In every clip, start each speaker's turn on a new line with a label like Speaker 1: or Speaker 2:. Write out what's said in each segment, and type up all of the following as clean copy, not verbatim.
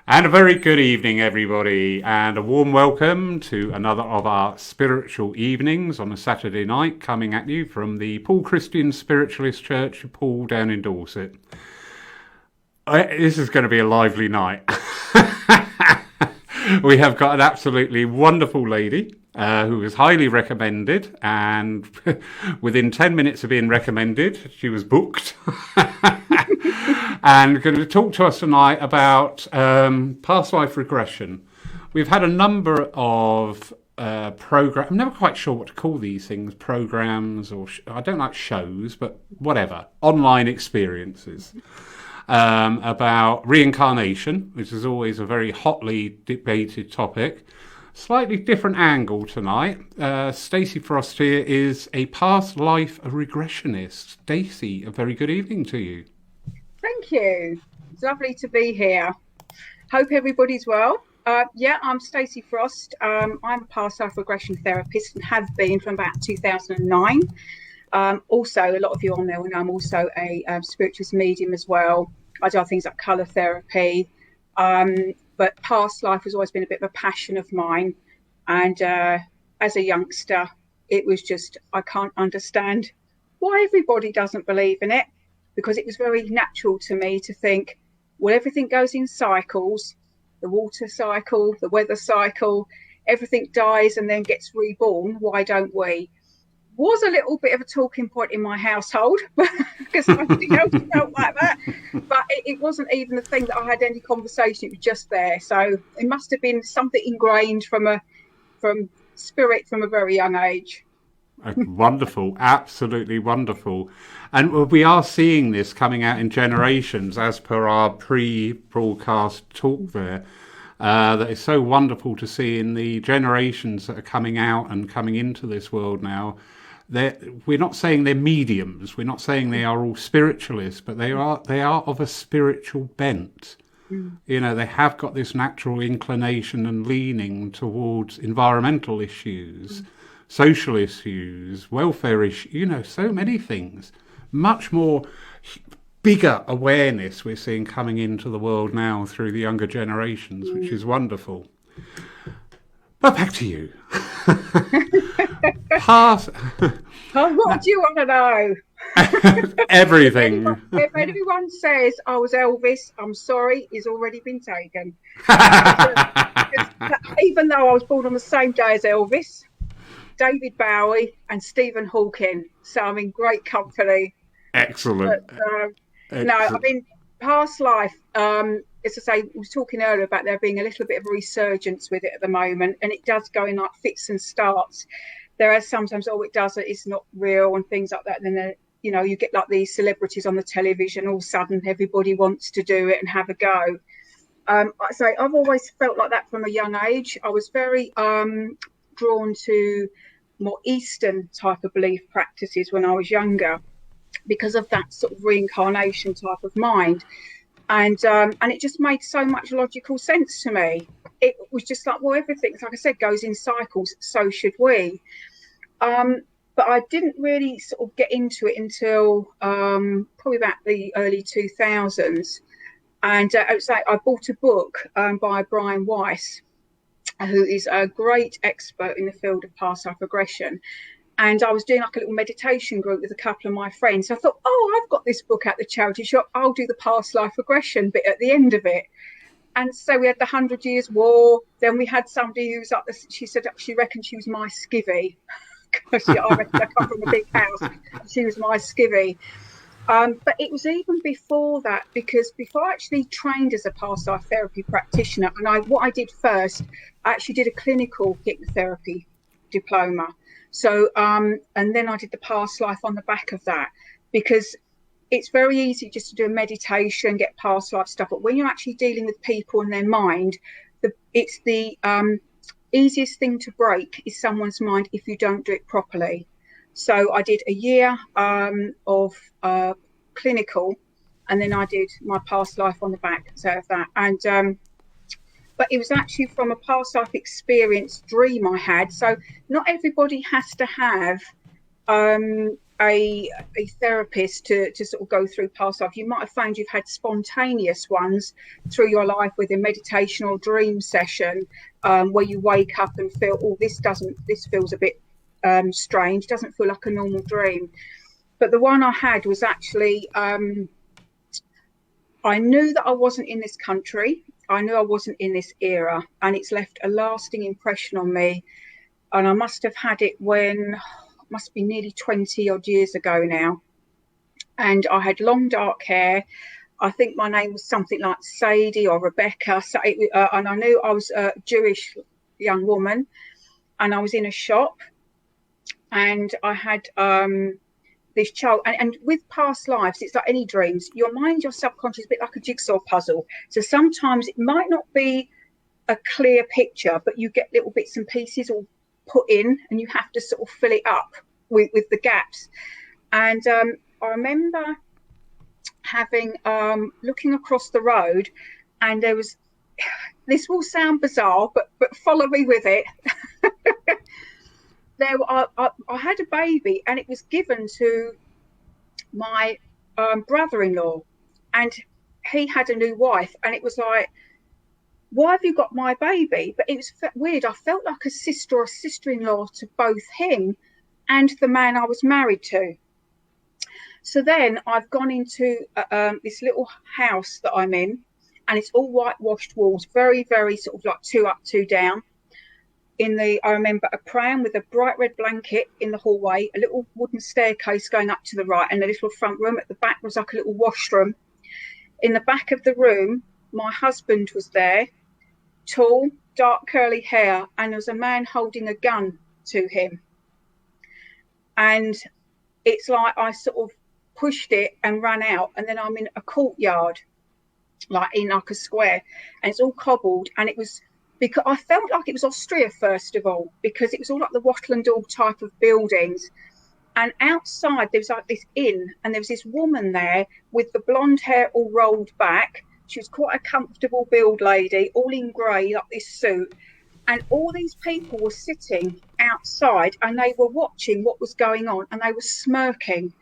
Speaker 1: And a very good evening, everybody, and a warm welcome to another of our spiritual evenings on a Saturday night, coming at you from the Paul Christian Spiritualist Church, Paul, down in Dorset. This is going to be a lively night. We have got an absolutely wonderful lady who was highly recommended, and within 10 minutes of being recommended, she was booked. And going to talk to us tonight about past life regression. We've had a number of programs. I'm never quite sure what to call these things, programs, or I don't like shows, but whatever, online experiences about reincarnation, which is always a very hotly debated topic. Slightly different angle tonight. Stacie Frost here is a past life regressionist. Stacie, a very good evening to you.
Speaker 2: Thank you. It's lovely to be here. Hope everybody's well. I'm Stacie Frost. I'm a past life regression therapist and have been from about 2009. Also, a lot of you all know, and I'm also a spiritualist medium as well. I do things like colour therapy. But past life has always been a bit of a passion of mine. And as a youngster, it was just, I can't understand why everybody doesn't believe in it. Because it was very natural to me to think, well, everything goes in cycles, the water cycle, the weather cycle, everything dies and then gets reborn. Why don't we? Was a little bit of a talking point in my household because nobody else felt like that. But it wasn't even a thing that I had any conversation. It was just there. So it must have been something ingrained from spirit from a very young age.
Speaker 1: Wonderful, absolutely wonderful. And we are seeing this coming out in generations as per our pre-broadcast talk there. That is so wonderful to see in the generations that are coming out and coming into this world now. We're not saying they're mediums, we're not saying they are all spiritualists, but they are of a spiritual bent. You know, they have got this natural inclination and leaning towards environmental issues, social issues, welfare issues, so many things. Much more bigger awareness we're seeing coming into the world now through the younger generations, which is wonderful. But back to you.
Speaker 2: What do you want to know?
Speaker 1: Everything.
Speaker 2: If anyone says I was Elvis, I'm sorry, he's already been taken. Even though I was born on the same day as Elvis, David Bowie and Stephen Hawking, so I'm in great company.
Speaker 1: Excellent.
Speaker 2: Excellent. No, I mean, past life, as I say, we were talking earlier about there being a little bit of a resurgence with it at the moment, and it does go in like fits and starts. There are sometimes, it's not real and things like that. And then, you get like these celebrities on the television, all of a sudden everybody wants to do it and have a go. So I've always felt like that from a young age. I was very drawn to more Eastern type of belief practices when I was younger because of that sort of reincarnation type of mind. And it just made so much logical sense to me. It was just like, well, everything, like I said, goes in cycles, so should we. But I didn't really sort of get into it until probably about the early 2000s. And it was like I bought a book by Brian Weiss, who is a great expert in the field of past life regression. And I was doing like a little meditation group with a couple of my friends. So I thought, I've got this book at the charity shop. I'll do the past life regression bit at the end of it. And so we had the 100 Years' War. Then we had somebody who's like this. She said she reckoned she was my skivvy. Because I reckon I come from a big house. She was my skivvy. But it was even before that, because before I actually trained as a past life therapy practitioner, and what I did first, I actually did a clinical hypnotherapy diploma. So, and then I did the past life on the back of that, because it's very easy just to do a meditation, get past life stuff. But when you're actually dealing with people and their mind, it's the easiest thing to break is someone's mind if you don't do it properly. So I did a year of clinical, and then I did my past life on the back of that. And but it was actually from a past life experience dream I had. So not everybody has to have a therapist to sort of go through past life. You might have found you've had spontaneous ones through your life with a meditation or dream session, where you wake up and feel, oh, this feels a bit strange, doesn't feel like a normal dream. But the one I had was actually, I knew that I wasn't in this country. I knew I wasn't in this era, and it's left a lasting impression on me. And I must have had it when, must be nearly 20 odd years ago now. And I had long dark hair. I think my name was something like Sadie or Rebecca. So and I knew I was a Jewish young woman, and I was in a shop, and I had this child. And with past lives, it's like any dreams. Your mind, your subconscious, is a bit like a jigsaw puzzle. So sometimes it might not be a clear picture, but you get little bits and pieces all put in, and you have to sort of fill it up with the gaps. And I remember having looking across the road, and there was, this will sound bizarre, but follow me with it. I had a baby, and it was given to my brother-in-law, and he had a new wife, and it was like, why have you got my baby? But it was weird. I felt like a sister or a sister-in-law to both him and the man I was married to. So then I've gone into this little house that I'm in, and it's all whitewashed walls, very, very sort of like 2 up, 2 down. I remember a pram with a bright red blanket in the hallway, a little wooden staircase going up to the right, and a little front room. At the back was like a little washroom. In the back of the room, my husband was there, tall, dark curly hair, and there was a man holding a gun to him. And it's like I sort of pushed it and ran out, and then I'm in a courtyard, like in like a square, and it's all cobbled, and it was, because I felt like it was Austria first of all, because it was all like the wattle and daub type of buildings. And outside there was like this inn, and there was this woman there with the blonde hair all rolled back. She was quite a comfortable build lady, all in grey, like this suit. And all these people were sitting outside, and they were watching what was going on, and they were smirking.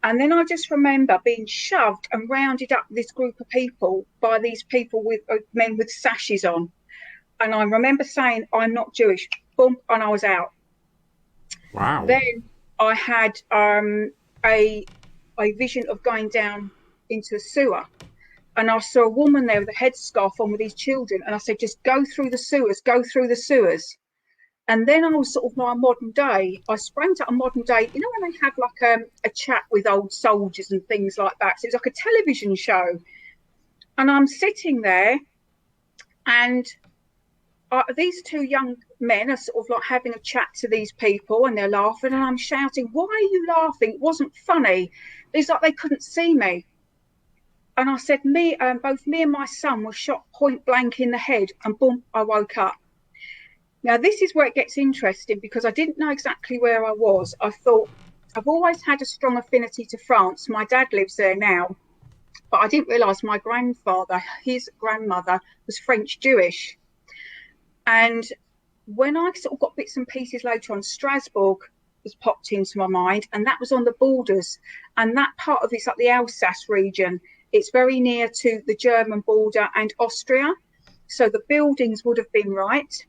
Speaker 2: And then I just remember being shoved and rounded up this group of people by these people with men with sashes on. And I remember saying, I'm not Jewish. Boom, and I was out.
Speaker 1: Wow.
Speaker 2: Then I had a vision of going down into a sewer. And I saw a woman there with a headscarf on with these children. And I said, just go through the sewers, go through the sewers. And then I was sort of my modern day. I sprang to a modern day, you know, when they have like a chat with old soldiers and things like that. So it was like a television show. And I'm sitting there, and these 2 young men are sort of like having a chat to these people, and they're laughing, and I'm shouting, why are you laughing? It wasn't funny. It's like they couldn't see me. And I said, both me and my son were shot point blank in the head, and boom, I woke up. Now, this is where it gets interesting, because I didn't know exactly where I was. I thought, I've always had a strong affinity to France. My dad lives there now, but I didn't realise my grandfather, his grandmother, was French Jewish. And when I sort of got bits and pieces later on, Strasbourg was popped into my mind, and that was on the borders. And that part of it's like the Alsace region. It's very near to the German border and Austria. So the buildings would have been right.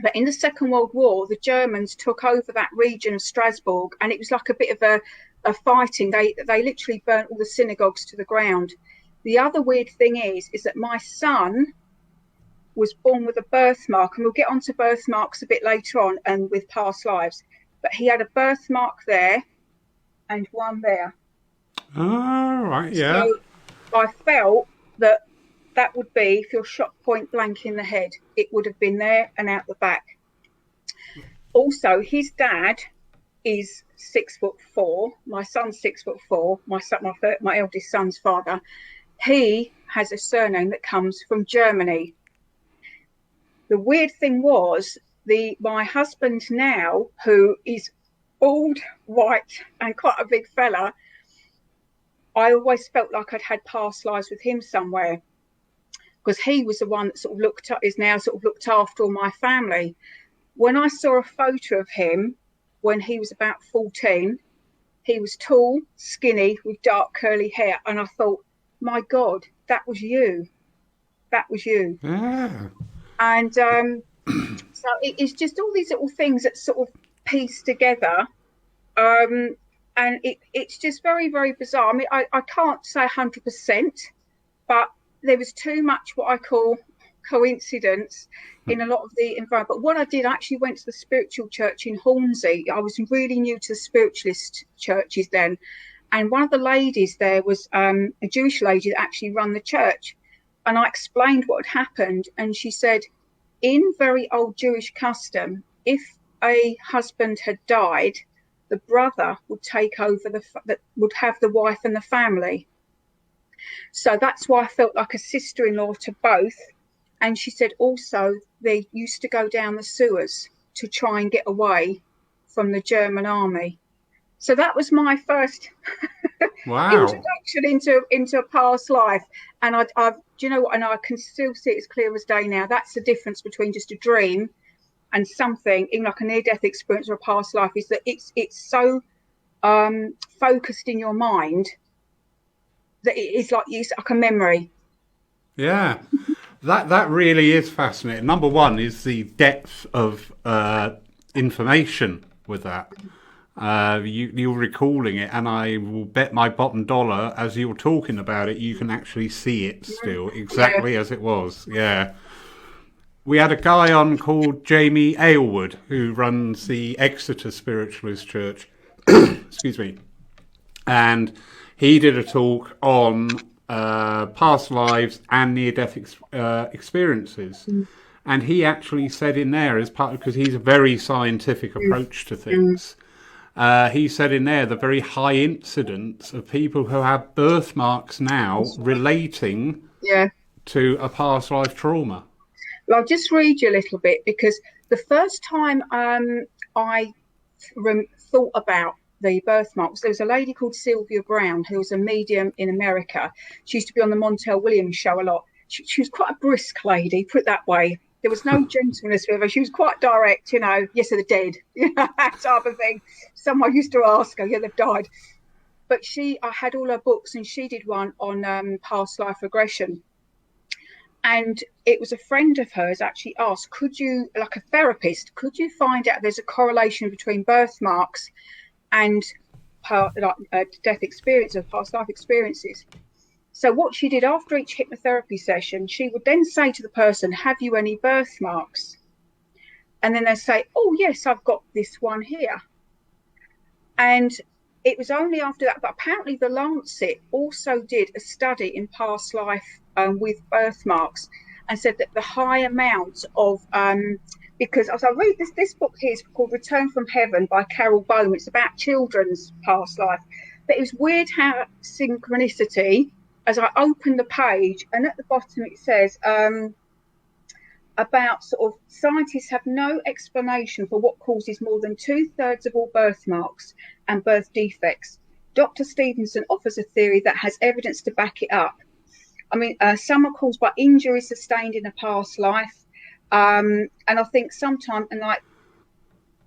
Speaker 2: But in the Second World War, the Germans took over that region of Strasbourg, and it was like a bit of a fighting. They literally burnt all the synagogues to the ground. The other weird thing is that my son was born with a birthmark, and we'll get onto birthmarks a bit later on and with past lives. But he had a birthmark there and one there.
Speaker 1: Oh, right, yeah.
Speaker 2: So I felt that would be, if you're shot point blank in the head, it would have been there and out the back. Also, his dad is 6'4". My son's 6'4". My eldest son's father, he has a surname that comes from Germany. The weird thing was, my husband now, who is bald, white, and quite a big fella, I always felt like I'd had past lives with him somewhere, because he was the one that sort of is now sort of looked after all my family. When I saw a photo of him when he was about 14, He was tall, skinny, with dark curly hair. And I thought, my God, that was you. That was you.
Speaker 1: Yeah.
Speaker 2: And so it's just all these little things that sort of piece together. And it's just very, very bizarre. I mean, I can't say 100%, but there was too much what I call coincidence in a lot of the environment. But what I did, I actually went to the spiritual church in Hornsey. I was really new to the spiritualist churches then. And one of the ladies there was a Jewish lady that actually run the church. And I explained what had happened. And she said, in very old Jewish custom, if a husband had died, the brother would take over would have the wife and the family. So that's why I felt like a sister-in-law to both. And she said also they used to go down the sewers to try and get away from the German army. So that was my first introduction into a past life. And do you know what? And I can still see it as clear as day now. That's the difference between just a dream and something, even like a near-death experience or a past life, is that it's so focused in your mind that it's like a memory.
Speaker 1: Yeah, that really is fascinating. Number one is the depth of information with that. You're recalling it, and I will bet my bottom dollar, as you're talking about it, you can actually see it still exactly as it was. Yeah. We had a guy on called Jamie Aylward, who runs the Exeter Spiritualist Church. Excuse me. And he did a talk on past lives and near-death experiences. And he actually said in there, as part because he's a very scientific approach to things, he said in there the very high incidence of people who have birthmarks now relating to a past life trauma.
Speaker 2: Well, I'll just read you a little bit, because the first time I thought about the birthmarks, there was a lady called Sylvia Brown, who was a medium in America. She used to be on the Montel Williams show a lot. She was quite a brisk lady, put it that way. There was no gentleness with her. She was quite direct, yes, they're dead, that type of thing. Someone used to ask her, they've died. But I had all her books, and she did one on past life regression. And it was a friend of hers actually asked, could you, like a therapist, could you find out there's a correlation between birthmarks and death experience or past life experiences? So what she did after each hypnotherapy session, she would then say to the person, have you any birthmarks? And then they say, oh, yes, I've got this one here. And it was only after that, but apparently the Lancet also did a study in past life with birthmarks, and said that the high amount of, because as I read this book here is called Return from Heaven by Carol Bowman. It's about children's past life. But it was weird how synchronicity, as I opened the page, and at the bottom it says, about sort of scientists have no explanation for what causes more than 2/3 of all birthmarks and birth defects. Dr. Stevenson offers a theory that has evidence to back it up. I mean, some are caused by injuries sustained in a past life. And I think sometimes, and like,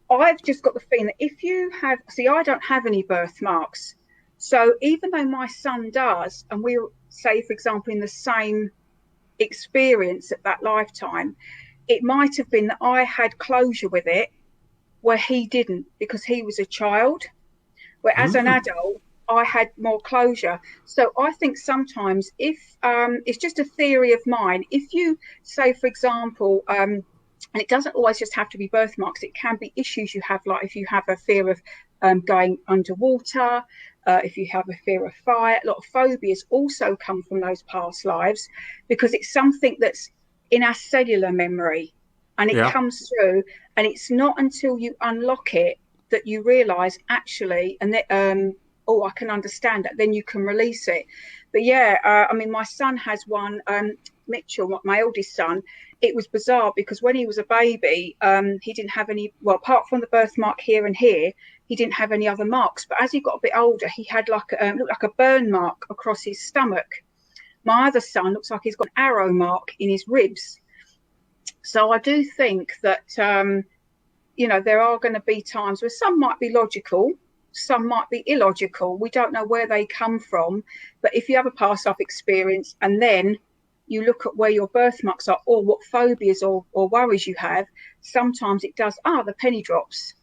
Speaker 2: I've just got the feeling that if you have, I don't have any birthmarks. So even though my son does, and we'll say, for example, in the same experience at that lifetime, it might have been that I had closure with it where he didn't, because he was a child, where as an adult I had more closure. So I think sometimes, if it's just a theory of mine, if you say, for example, and it doesn't always just have to be birthmarks, it can be issues you have, like if you have a fear of going underwater, if you have a fear of fire. A lot of phobias also come from those past lives, because it's something that's in our cellular memory, and it comes through, and it's not until you unlock it that you realize actually, and I can understand that, then you can release it. But I mean, my son has one, Mitchell, my oldest son. It was bizarre because when he was a baby, he didn't have any, well, apart from the birthmark here and here, he didn't have any other marks. But as he got a bit older, he had looked like a burn mark across his stomach. My other son looks like he's got an arrow mark in his ribs. So I do think that, there are going to be times where some might be logical, some might be illogical. We don't know where they come from. But if you have a past life experience and then you look at where your birthmarks are or what phobias or worries you have, sometimes it does, the penny drops.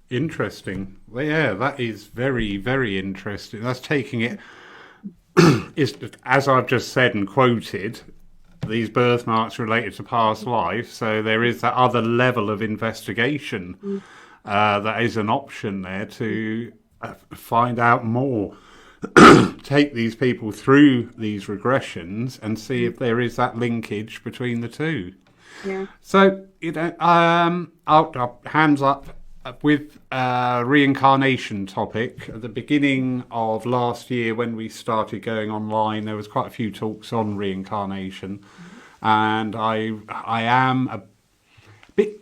Speaker 1: Interesting. Well, yeah, that is very, very interesting. That's taking it, is, as I've just said and quoted, these birthmarks related to past life. So there is that other level of investigation that is an option there to find out more. Take these people through these regressions and see if there is that linkage between the two.
Speaker 2: Yeah.
Speaker 1: So, I'll hands up with reincarnation topic. At the beginning of last year, when we started going online, there was quite a few talks on reincarnation, and I am a bit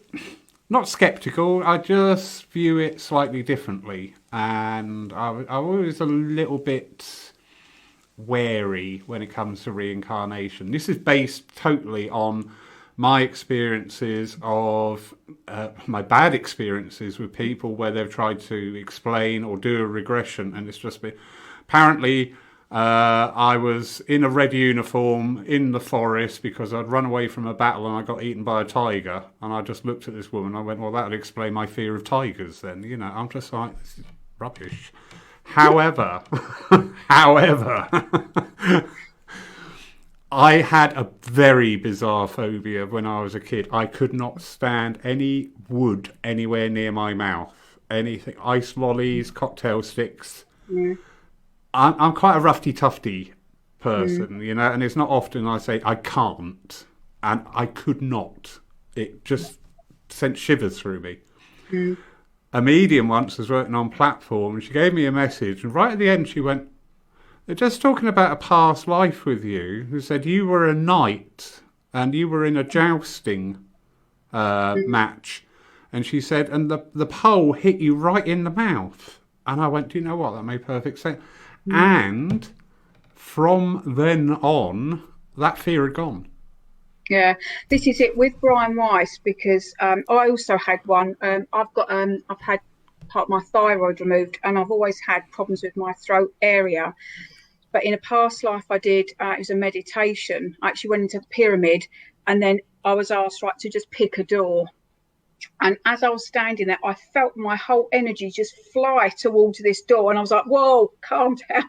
Speaker 1: not skeptical. I just view it slightly differently, and I'm always a little bit wary when it comes to reincarnation. This is based totally on my experiences of my bad experiences with people where they've tried to explain or do a regression, and it's just been apparently I was in a red uniform in the forest because I'd run away from a battle and I got eaten by a tiger, and I just looked at this woman and I went, well, that would explain my fear of tigers then. I'm just like, this is rubbish. However, I had a very bizarre phobia when I was a kid. I could not stand any wood anywhere near my mouth. Anything, ice lollies, cocktail sticks.
Speaker 2: Yeah.
Speaker 1: I'm quite a roughy-tufty person, and it's not often I say I can't, and I could not. It just sent shivers through me. Mm. A medium once was working on platform, and she gave me a message, and right at the end she went, they're just talking about a past life with you. Who said you were a knight and you were in a jousting match. And she said, and the pole hit you right in the mouth. And I went, do you know what? That made perfect sense. And from then on, that fear had gone.
Speaker 2: Yeah, this is it with Brian Weiss, because I also had one. I've had part of my thyroid removed, and I've always had problems with my throat area. But in a past life I did, it was a meditation. I actually went into the pyramid, and then I was asked to just pick a door. And as I was standing there, I felt my whole energy just fly towards this door. And I was like, whoa, calm down.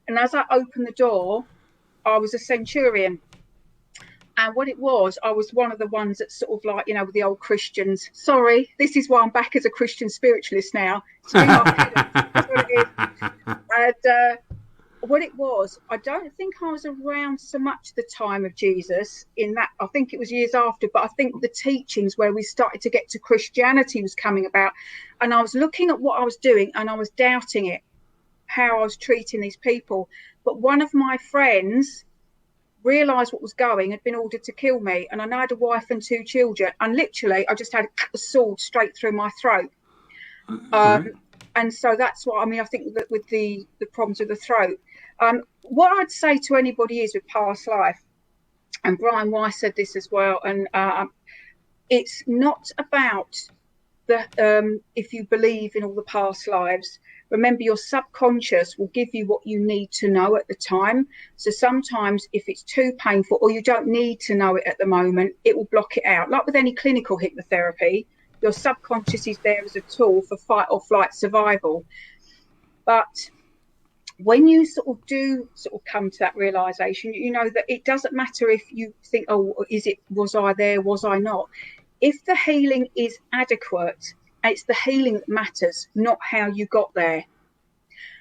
Speaker 2: And as I opened the door, I was a centurion. And what it was, I was one of the ones that sort of with the old Christians. Sorry, this is why I'm back as a Christian spiritualist now. That's what it is. And what it was, I don't think I was around so much the time of Jesus in that. I think it was years after, but I think the teachings where we started to get to Christianity was coming about. And I was looking at what I was doing and I was doubting it, how I was treating these people. But one of my friends realised what was going, had been ordered to kill me. And I had a wife and 2 children. And literally, I just had a sword straight through my throat. And so that's what, I think that with the problems with the throat, what I'd say to anybody is with past life, and Brian Weiss said this as well, and it's not about if you believe in all the past lives. Remember, your subconscious will give you what you need to know at the time. So sometimes if it's too painful or you don't need to know it at the moment, it will block it out. Like with any clinical hypnotherapy, your subconscious is there as a tool for fight or flight survival. But when you do come to that realization, you know that it doesn't matter if you think, oh, was I there? Was I not? If the healing is adequate, it's the healing that matters, not how you got there.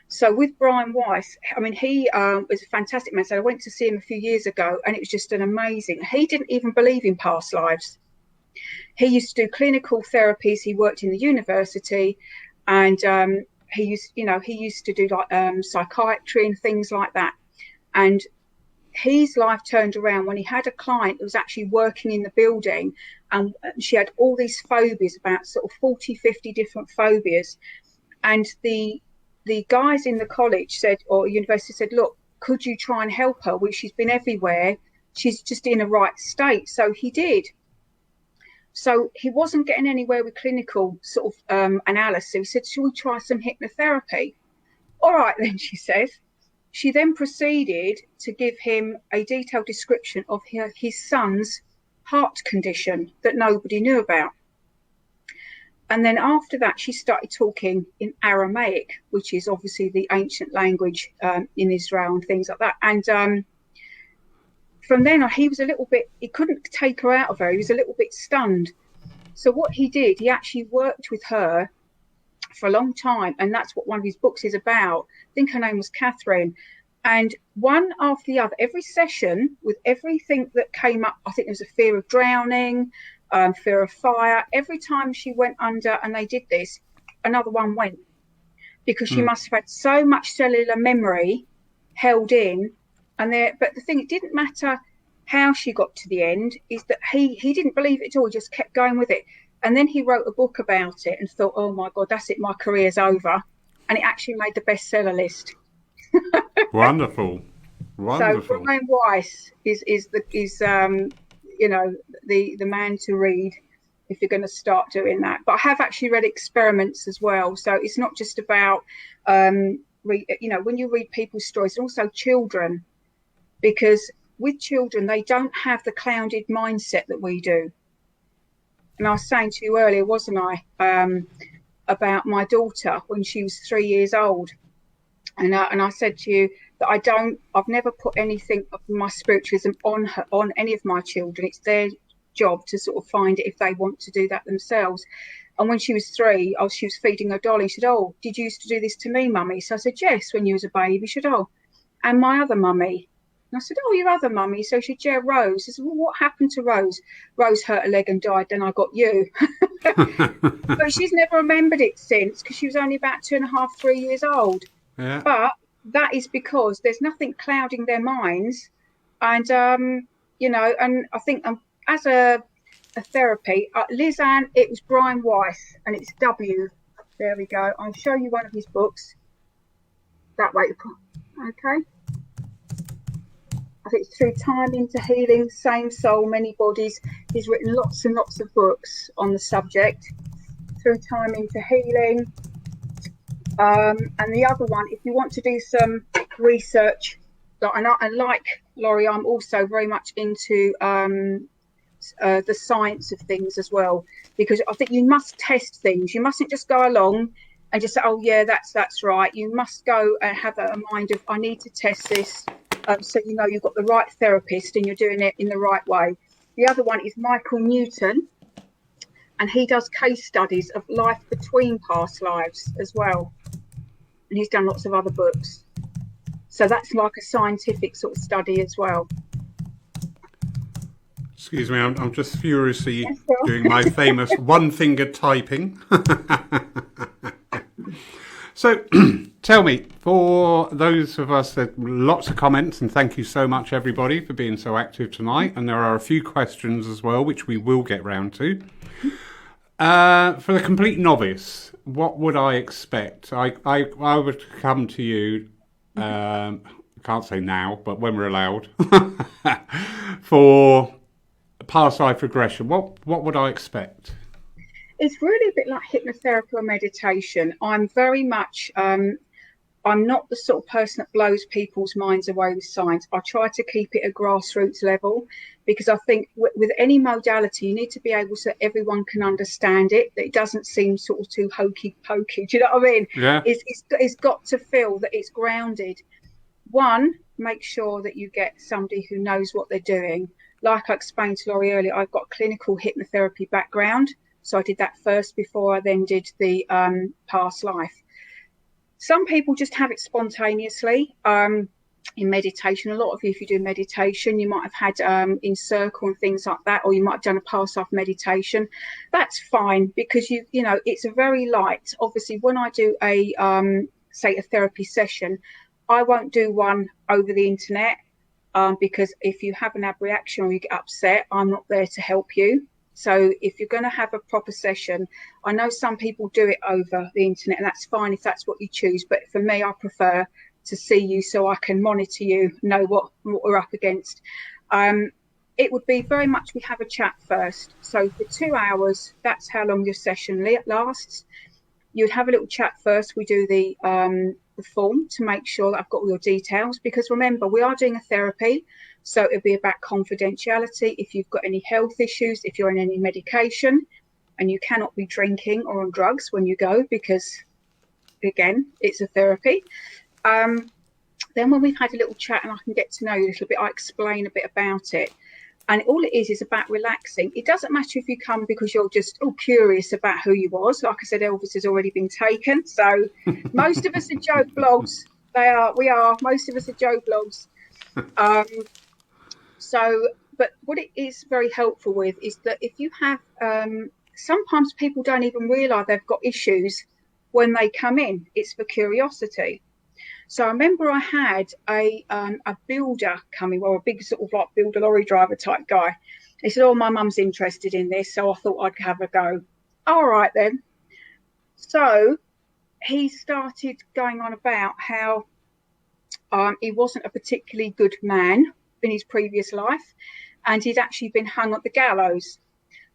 Speaker 2: So with Brian Weiss, he was a fantastic man. So I went to see him a few years ago, and it was just an amazing. He didn't even believe in past lives. He used to do clinical therapies. He worked in the university, and he used to do psychiatry and things like that. And his life turned around when he had a client that was actually working in the building, and she had all these phobias, about 40, 50 different phobias. And the guys in the college said, or university said, look, could you try and help her? Well, she's been everywhere. She's just in a right state. So he did. So he wasn't getting anywhere with clinical sort of analysis. He said, "Shall we try some hypnotherapy?" "All right, then," she says. She then proceeded to give him a detailed description of his son's heart condition that nobody knew about. And then after that, she started talking in Aramaic, which is obviously the ancient language in Israel and things like that. And from then, he was a little bit, he couldn't take her out of her. He was a little bit stunned. So what he did, he actually worked with her for a long time. And that's what one of his books is about. I think her name was Catherine. And one after the other, every session with everything that came up, I think there was a fear of drowning, fear of fire. Every time she went under and they did this, another one went, because she must have had so much cellular memory held in. But the thing, it didn't matter how she got to the end, is that he didn't believe it at all. He just kept going with it. And then he wrote a book about it and thought, oh my God, that's it, my career's over. And it actually made the bestseller list.
Speaker 1: Wonderful.
Speaker 2: So Brian Weiss is you know, the man to read if you're going to start doing that. But I have actually read experiments as well. So it's not just about you know, when you read people's stories, also children, because with children, they don't have the clouded mindset that we do. And I was saying to you earlier, wasn't I, about my daughter when she was 3 years old. And I said to you that I've never put anything of my spiritualism on any of my children. It's their job to sort of find it if they want to do that themselves. And when she was 3, she was feeding her dolly. She said, "Oh, did you used to do this to me, mummy?" So I said, "Yes, when you was a baby." She said, "Oh, and my other mummy." And I said, "Oh, your other mummy?" So she said, "Yeah, Rose." I said, "Well, what happened to Rose?" "Rose hurt her leg and died, then I got you." But she's never remembered it since, because she was only about 2.5, 3 years old.
Speaker 1: Yeah.
Speaker 2: But that is because there's nothing clouding their minds. And, you know, and I think as a therapy, Liz Ann, it was Brian Weiss, and it's W. There we go. I'll show you one of his books. That way. Okay. I think it's Through Time into Healing, Same Soul, Many Bodies. He's written lots and lots of books on the subject. Through Time into Healing. And the other one, if you want to do some research, and like Laurie, I'm also very much into the science of things as well, because I think you must test things. You mustn't just go along and just say, "Oh yeah, that's right." You must go and have a mind of, I need to test this, so you know you've got the right therapist and you're doing it in the right way. The other one is Michael Newton, and he does case studies of life between past lives as well. And he's done lots of other books. So that's like a scientific sort of study as well.
Speaker 1: Excuse me, I'm just furiously doing my famous one-finger typing. So, tell me, for those of us that lots of comments, and thank you so much, everybody, for being so active tonight. And there are a few questions as well, which we will get round to. For the complete novice, what would I expect? I would come to you, I can't say now, but when we're allowed, for past life regression. What would I expect?
Speaker 2: It's really a bit like hypnotherapy or meditation. I'm very much, I'm not the sort of person that blows people's minds away with science. I try to keep it at grassroots level, because I think with any modality, you need to be able so everyone can understand it, that it doesn't seem sort of too hokey pokey. Do you know what I mean?
Speaker 1: Yeah.
Speaker 2: It's got to feel that it's grounded. One, make sure that you get somebody who knows what they're doing. Like I explained to Laurie earlier, I've got clinical hypnotherapy background. So I did that first before I then did the past life. Some people just have it spontaneously in meditation. A lot of you, if you do meditation, you might have had in circle and things like that, or you might have done a past life meditation. That's fine, because you know it's a very light. Obviously, when I do a say a therapy session, I won't do one over the internet, because if you have an reaction or you get upset, I'm not there to help you. So if you're going to have a proper session, I know some people do it over the internet, and that's fine if that's what you choose. But for me, I prefer to see you so I can monitor you, know what we're up against. it would be very much we have a chat first. So for 2 hours, that's how long your session lasts. You'd have a little chat first. We do the form to make sure that I've got all your details, because remember, we are doing a therapy, so it'll be about confidentiality. If you've got any health issues, if you're on any medication, and you cannot be drinking or on drugs when you go, because again, it's a therapy. Then when we've had a little chat and I can get to know you a little bit, I explain a bit about it. And all it is about relaxing. It doesn't matter if you come because you're just curious about who you was. Like I said, Elvis has already been taken. So most of us are joke blogs. Most of us are joke blogs. But what it is very helpful with is that if you have, sometimes people don't even realise they've got issues when they come in. It's for curiosity. So I remember I had a builder coming, or a big sort of like builder lorry driver type guy. He said, my mum's interested in this, so I thought I'd have a go. All right then. So he started going on about how he wasn't a particularly good man in his previous life, and he'd actually been hung at the gallows.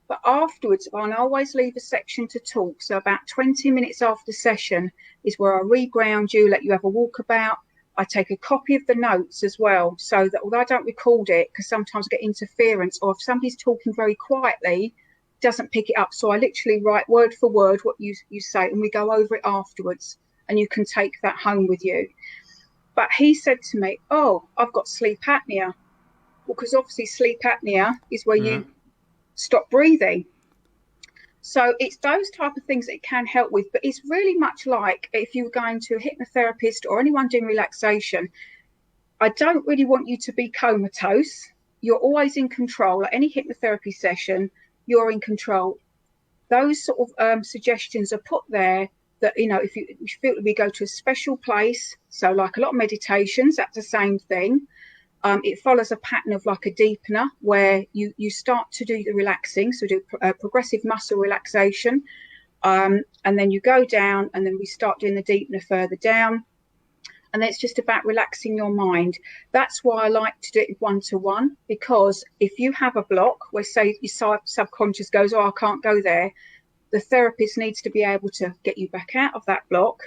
Speaker 2: But afterwards, I always leave a section to talk. So about 20 minutes after session is where I reground you, let you have a walkabout. I take a copy of the notes as well, so that although I don't record it, because sometimes I get interference, or if somebody's talking very quietly, doesn't pick it up. So I literally write word for word what you say, and we go over it afterwards, and you can take that home with you. But he said to me, I've got sleep apnea. Because obviously sleep apnea is where you stop breathing. So it's those type of things that it can help with, but it's really much like if you were going to a hypnotherapist or anyone doing relaxation. I don't really want you to be comatose. You're always in control. At any hypnotherapy session, you're in control. Those sort of suggestions are put there that, if you feel that we go to a special place, so like a lot of meditations, that's the same thing. It follows a pattern of like a deepener where you start to do the relaxing, so do progressive muscle relaxation, and then you go down, and then we start doing the deepener further down, and then it's just about relaxing your mind. That's why I like to do it one-to-one, because if you have a block where, say, your subconscious goes, I can't go there, the therapist needs to be able to get you back out of that block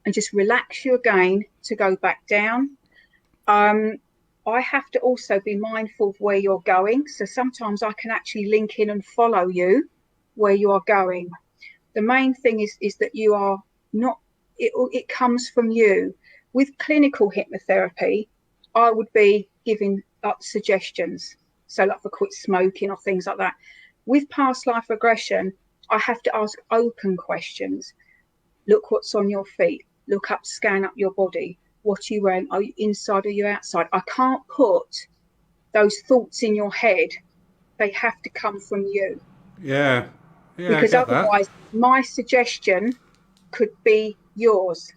Speaker 2: and just relax you again to go back down. I have to also be mindful of where you're going. So sometimes I can actually link in and follow you where you are going. The main thing is that you are not, it comes from you. With clinical hypnotherapy, I would be giving suggestions. So like for quit smoking or things like that. With past life regression, I have to ask open questions. Look what's on your feet. Look up, scan up your body. What are you wearing? Are you inside or are you outside? I can't put those thoughts in your head. They have to come from you.
Speaker 1: Yeah,
Speaker 2: because otherwise my suggestion could be yours.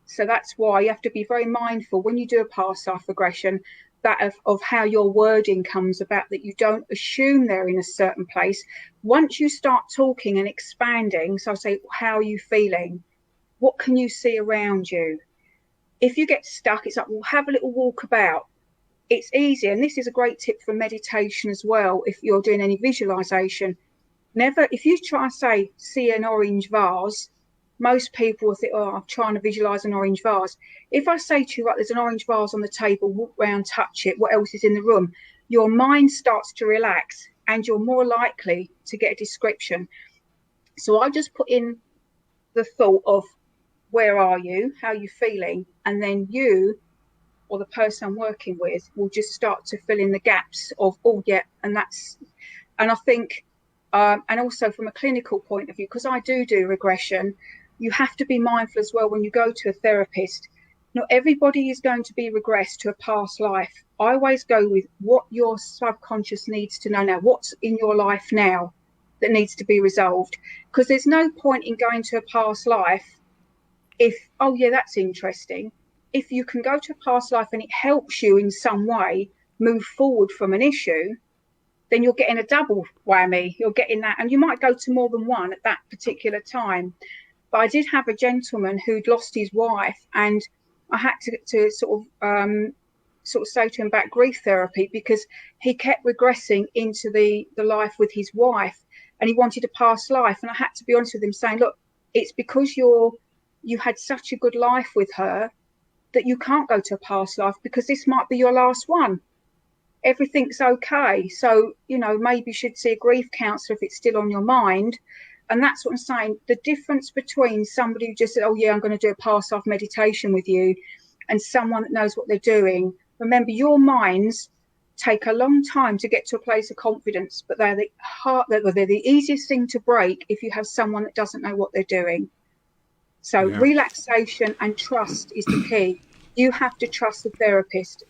Speaker 2: So that's why you have to be very mindful when you do a past life regression, that of how your wording comes about, that you don't assume they're in a certain place. Once you start talking and expanding, so I say, how are you feeling? What can you see around you? If you get stuck, it's like, well, have a little walk about. It's easy. And this is a great tip for meditation as well. If you're doing any visualization, if you try and say, see an orange vase, most people will think, I'm trying to visualize an orange vase. If I say to you, right, there's an orange vase on the table, walk around, touch it, what else is in the room? Your mind starts to relax and you're more likely to get a description. So I just put in the thought of, where are you? How are you feeling? And then you or the person I'm working with will just start to fill in the gaps of, and I think, and also from a clinical point of view, because I do regression, you have to be mindful as well when you go to a therapist. Not everybody is going to be regressed to a past life. I always go with what your subconscious needs to know now, what's in your life now that needs to be resolved. Because there's no point in going to a past life if, that's interesting. If you can go to a past life and it helps you in some way move forward from an issue, then you're getting a double whammy. You're getting that, and you might go to more than one at that particular time. But I did have a gentleman who'd lost his wife, and I had to sort of sort of say to him about grief therapy, because he kept regressing into the life with his wife, and he wanted a past life. And I had to be honest with him, saying, look, it's because you had such a good life with her that you can't go to a past life, because this might be your last one. Everything's okay. So, maybe you should see a grief counsellor if it's still on your mind. And that's what I'm saying. The difference between somebody who just said, oh, yeah, I'm going to do a past life meditation with you, and someone that knows what they're doing. Remember, your minds take a long time to get to a place of confidence, but they're the easiest thing to break if you have someone that doesn't know what they're doing. So relaxation and trust is the key. You have to trust the therapist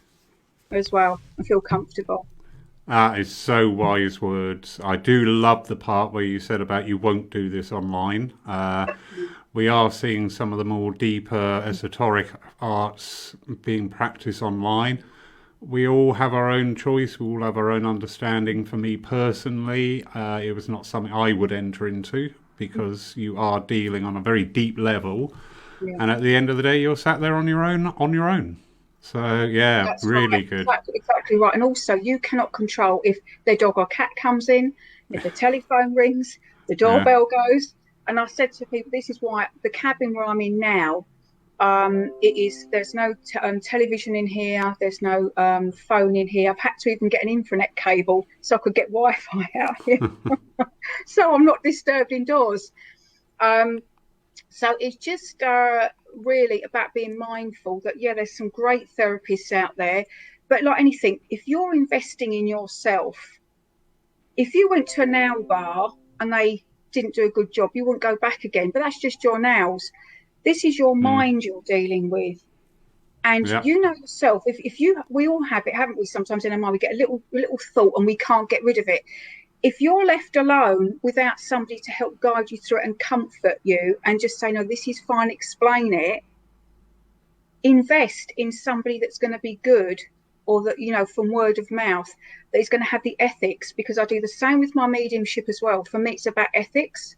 Speaker 2: as well and feel comfortable.
Speaker 1: That is so wise words. I do love the part where you said about you won't do this online. We are seeing some of the more deeper esoteric arts being practiced online. We all have our own choice. We all have our own understanding. For me personally, it was not something I would enter into, because you are dealing on a very deep level. Yeah. And at the end of the day, you're sat there on your own. So, yeah, that's really right. Good.
Speaker 2: Exactly right. And also, you cannot control if their dog or cat comes in, if the telephone rings, the doorbell goes. And I said to people, this is why the cabin where I'm in now, there's no television in here, there's no phone in here. I've had to even get an intranet cable so I could get Wi-Fi out here. So I'm not disturbed indoors. So it's just really about being mindful that, there's some great therapists out there. But like anything, if you're investing in yourself, if you went to a nail bar and they didn't do a good job, you wouldn't go back again. But that's just your nails. This is your mind you're dealing with. And you know yourself, we all have it, haven't we? Sometimes in our mind, we get a little thought and we can't get rid of it. If you're left alone without somebody to help guide you through it and comfort you and just say, no, this is fine, explain it, invest in somebody that's going to be good, or that, from word of mouth, that is going to have the ethics, because I do the same with my mediumship as well. For me, it's about ethics,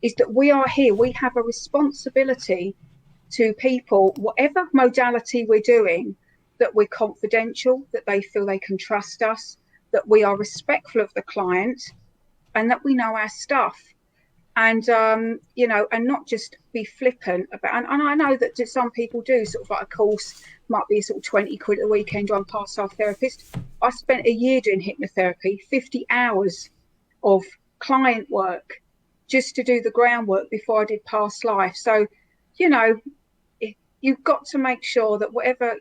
Speaker 2: is that we are here. We have a responsibility to people, whatever modality we're doing, that we're confidential, that they feel they can trust us, that we are respectful of the client, and that we know our stuff. And, and not just be flippant about, and I know that some people do sort of like a course, might be sort of 20 quid a weekend on past life therapist. I spent a year doing hypnotherapy, 50 hours of client work just to do the groundwork before I did past life. So, you've got to make sure that whatever,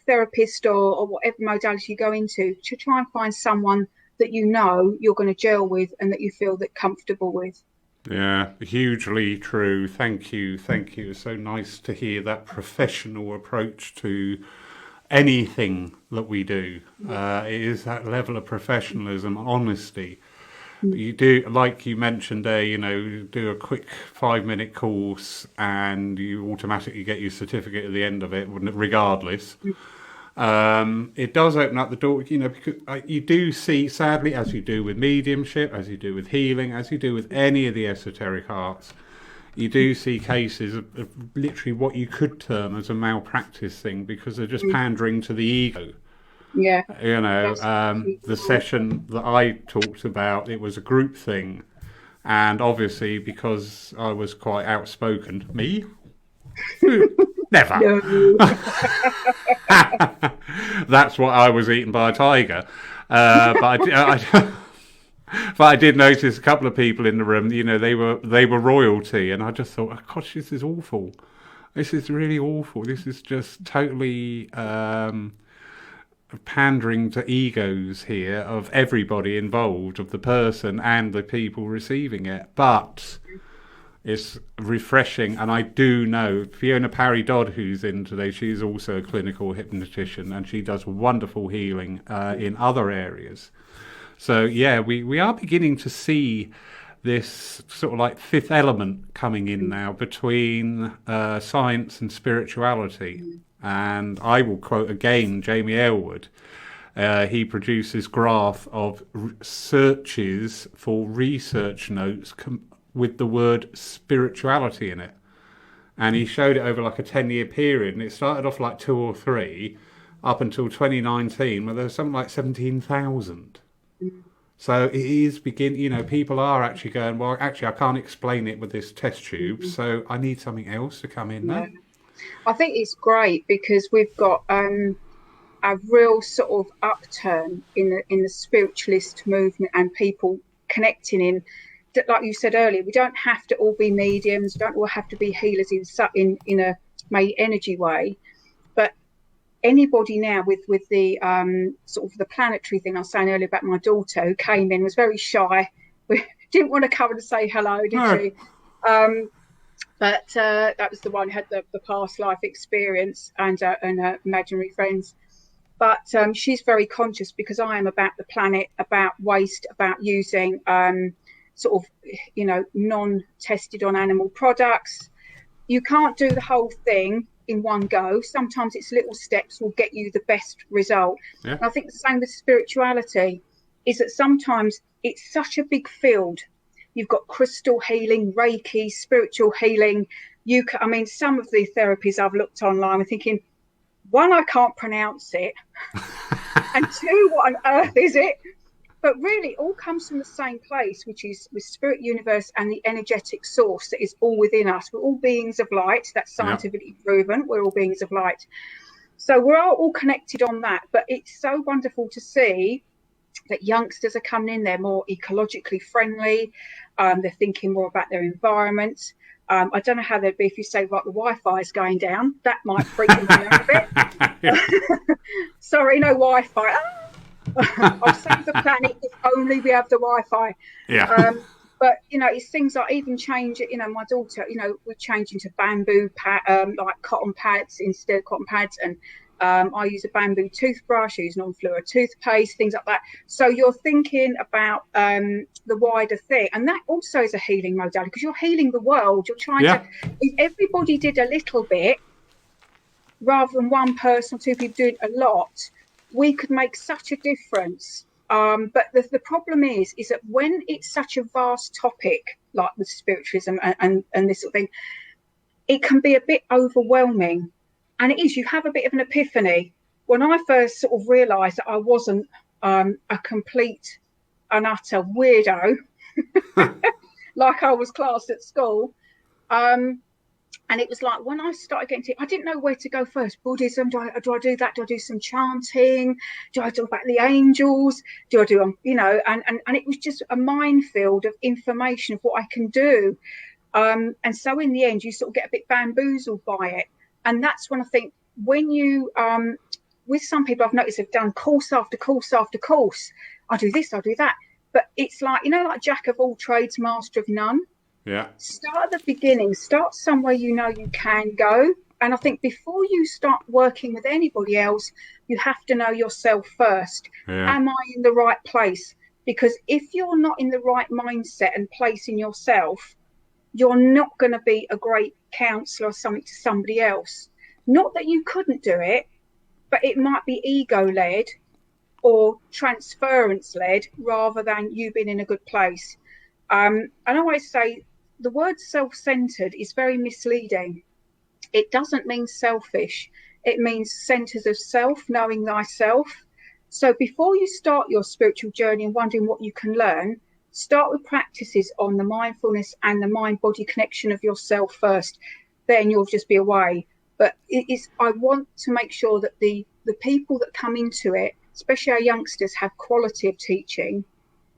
Speaker 2: therapist or whatever modality you go into, to try and find someone that you're going to gel with and that you feel that comfortable with.
Speaker 1: Yeah, hugely true. Thank you. It's so nice to hear that professional approach to anything that we do. It is that level of professionalism, honesty. You do, like you mentioned there, do a quick 5-minute course and you automatically get your certificate at the end of it, regardless. It does open up the door, because you do see, sadly, as you do with mediumship, as you do with healing, as you do with any of the esoteric arts, you do see cases of literally what you could term as a malpractice thing, because they're just pandering to the ego.
Speaker 2: Yeah.
Speaker 1: The session that I talked about, it was a group thing. And obviously, because I was quite outspoken, me? Never. That's what I was eaten by a tiger. But I did notice a couple of people in the room, they were royalty. And I just thought, oh, gosh, this is awful. This is really awful. This is just totally pandering to egos here of everybody involved, of the person and the people receiving it. But it's refreshing, and I do know Fiona Parry-Dodd, who's in today, she's also a clinical hypnotician, and she does wonderful healing in other areas. So yeah, we are beginning to see this sort of like fifth element coming in now between science and spirituality. And I will quote again Jamie Aylward. He produces graph of searches for research notes with the word spirituality in it. And he showed it over like a 10-year period. And it started off like 2 or 3. up until 2019, where there was something like 17,000. So it is people are actually going, well, actually, I can't explain it with this test tube, so I need something else to come in there.
Speaker 2: I think it's great because we've got a real sort of upturn in the spiritualist movement and people connecting in. Like you said earlier, we don't have to all be mediums, we don't all have to be healers in a energy way, but anybody now with the sort of the planetary thing I was saying earlier about my daughter who came in, was very shy, didn't want to come and say hello, did she? But that was the one who had the past life experience and her imaginary friends. But she's very conscious because I am about the planet, about waste, about using sort of, non-tested on animal products. You can't do the whole thing in one go. Sometimes it's little steps will get you the best result.
Speaker 1: Yeah.
Speaker 2: And I think the same with spirituality is that sometimes it's such a big field. You've got crystal healing, Reiki, spiritual healing. Some of the therapies I've looked online, I'm thinking, one, I can't pronounce it, and two, what on earth is it? But really, it all comes from the same place, which is the spirit universe and the energetic source that is all within us. We're all beings of light. That's scientifically proven. We're all beings of light. So we're all connected on that. But it's so wonderful to see that youngsters are coming in. They're more ecologically friendly. They're thinking more about their environment. I don't know how they'd be if you say, right, the Wi-Fi is going down. That might freak them out a bit. Sorry, no Wi-Fi. I'll save the planet if only we have the Wi-Fi.
Speaker 1: Yeah.
Speaker 2: But, it's things like even change it. My daughter, we're changing to bamboo, like cotton pads instead of cotton pads. And I use a bamboo toothbrush, I use non-fluoride toothpaste, things like that. So you're thinking about the wider thing. And that also is a healing modality because you're healing the world. You're trying to, if everybody did a little bit, rather than one person or two people doing a lot, we could make such a difference. But the problem is that when it's such a vast topic, like with spiritualism and this sort of thing, it can be a bit overwhelming. And it is, you have a bit of an epiphany. When I first sort of realised that I wasn't a complete and utter weirdo, like I was classed at school, and it was like when I started getting to, I didn't know where to go first. Buddhism, do I do that? Do I do some chanting? Do I talk about the angels? Do I do, and it was just a minefield of information of what I can do. And so in the end, you sort of get a bit bamboozled by it. And that's when I think when you, with some people I've noticed have done course after course after course. I do this, I do that. But it's like, like jack of all trades, master of none.
Speaker 1: Yeah.
Speaker 2: Start at the beginning, start somewhere you can go. And I think before you start working with anybody else, you have to know yourself first. Yeah. Am I in the right place? Because if you're not in the right mindset and place in yourself, you're not going to be a great counsellor or something to somebody else. Not that you couldn't do it, but it might be ego-led or transference-led rather than you being in a good place. And I always say the word self-centered is very misleading. It doesn't mean selfish. It means centers of self, knowing thyself. So before you start your spiritual journey and wondering what you can learn, start with practices on the mindfulness and the mind-body connection of yourself first. Then you'll just be away. But I want to make sure that the people that come into it, especially our youngsters, have quality of teaching,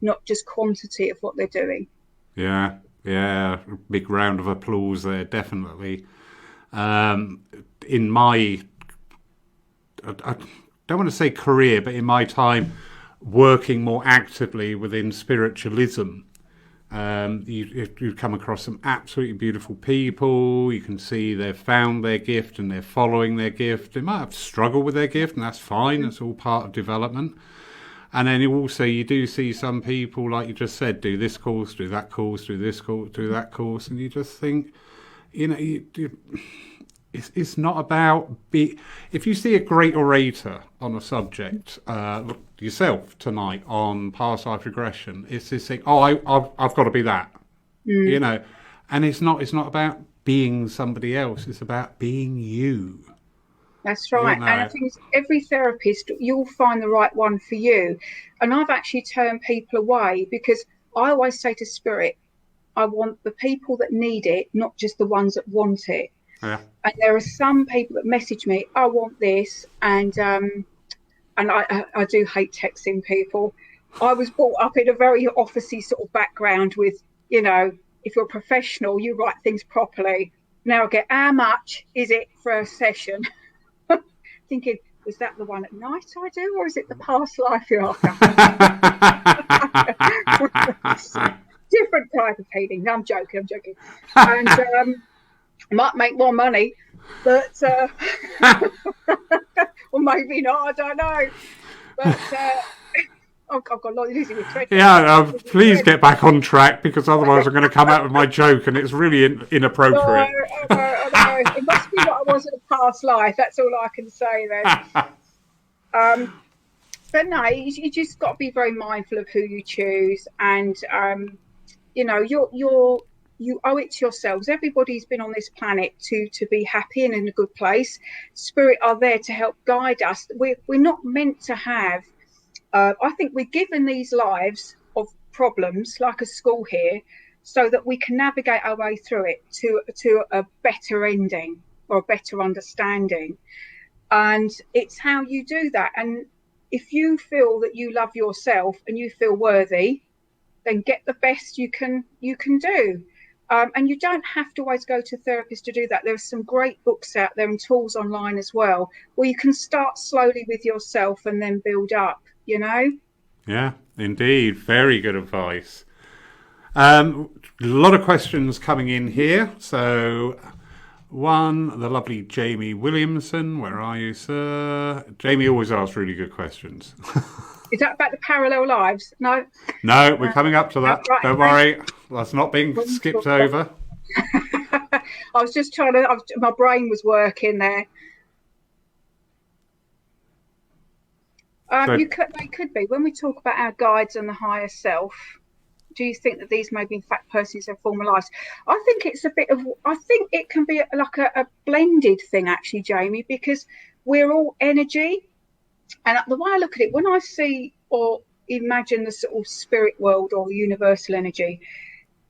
Speaker 2: not just quantity of what they're doing.
Speaker 1: Yeah. Big round of applause there, definitely. In my, I don't want to say career, but in my time working more actively within spiritualism, you come across some absolutely beautiful people. You can see they've found their gift and they're following their gift. They might have struggled with their gift, and that's fine. That's all part of development. And then also you do see some people, like you just said, do this course, do that course, do this course, do that course, and you just think, it's not about if you see a great orator on a subject, yourself tonight on past life regression, it's this thing, I've got to be that, and it's not about being somebody else, it's about being you.
Speaker 2: That's right. And I think every therapist, you'll find the right one for you. And I've actually turned people away because I always say to Spirit, I want the people that need it, not just the ones that want it.
Speaker 1: Yeah.
Speaker 2: And there are some people that message me, I want this, and I do hate texting people. I was brought up in a very officey sort of background with, you know, if you're a professional, you write things properly. Now I get, how much is it for a session? Thinking, was that the one at night I do, or is it the past life you're after? Different type of healing. No, I'm joking. And might make more money, but or maybe not. I don't know. But I've got a lot of losing with treadmill.
Speaker 1: Yeah, please get back on track, because otherwise I'm going to come out with my joke and it's really inappropriate.
Speaker 2: No. It must be what I was in a past life. That's all I can say then. But no, you just got to be very mindful of who you choose, and you know, you owe it to yourselves. Everybody's been on this planet to be happy and in a good place. Spirit are there to help guide us. We're not meant to have. I think we're given these lives of problems, like a school here, so that we can navigate our way through it to a better ending or a better understanding. And it's how you do that. And if you feel that you love yourself and you feel worthy, then get the best you can do. And you don't have to always go to a therapist to do that. There are some great books out there and tools online as well, where you can start slowly with yourself and then build up, you know?
Speaker 1: Yeah, indeed. Very good advice. A lot of questions coming in here. So, the lovely Jamie Williamson. Where are you, sir? Jamie always asks really good questions.
Speaker 2: Is that about the parallel lives? No.
Speaker 1: No, we're coming up to that.
Speaker 2: Right.
Speaker 1: Don't worry. That's not being skipped over.
Speaker 2: I was just trying to, my brain was working there. They could be. When we talk about our guides and the higher self, do you think that these may be in fact persons of former lives? I think it's I think it can be like a blended thing actually, Jamie, because we're all energy. And the way I look at it, when I see or imagine the sort of spirit world or universal energy,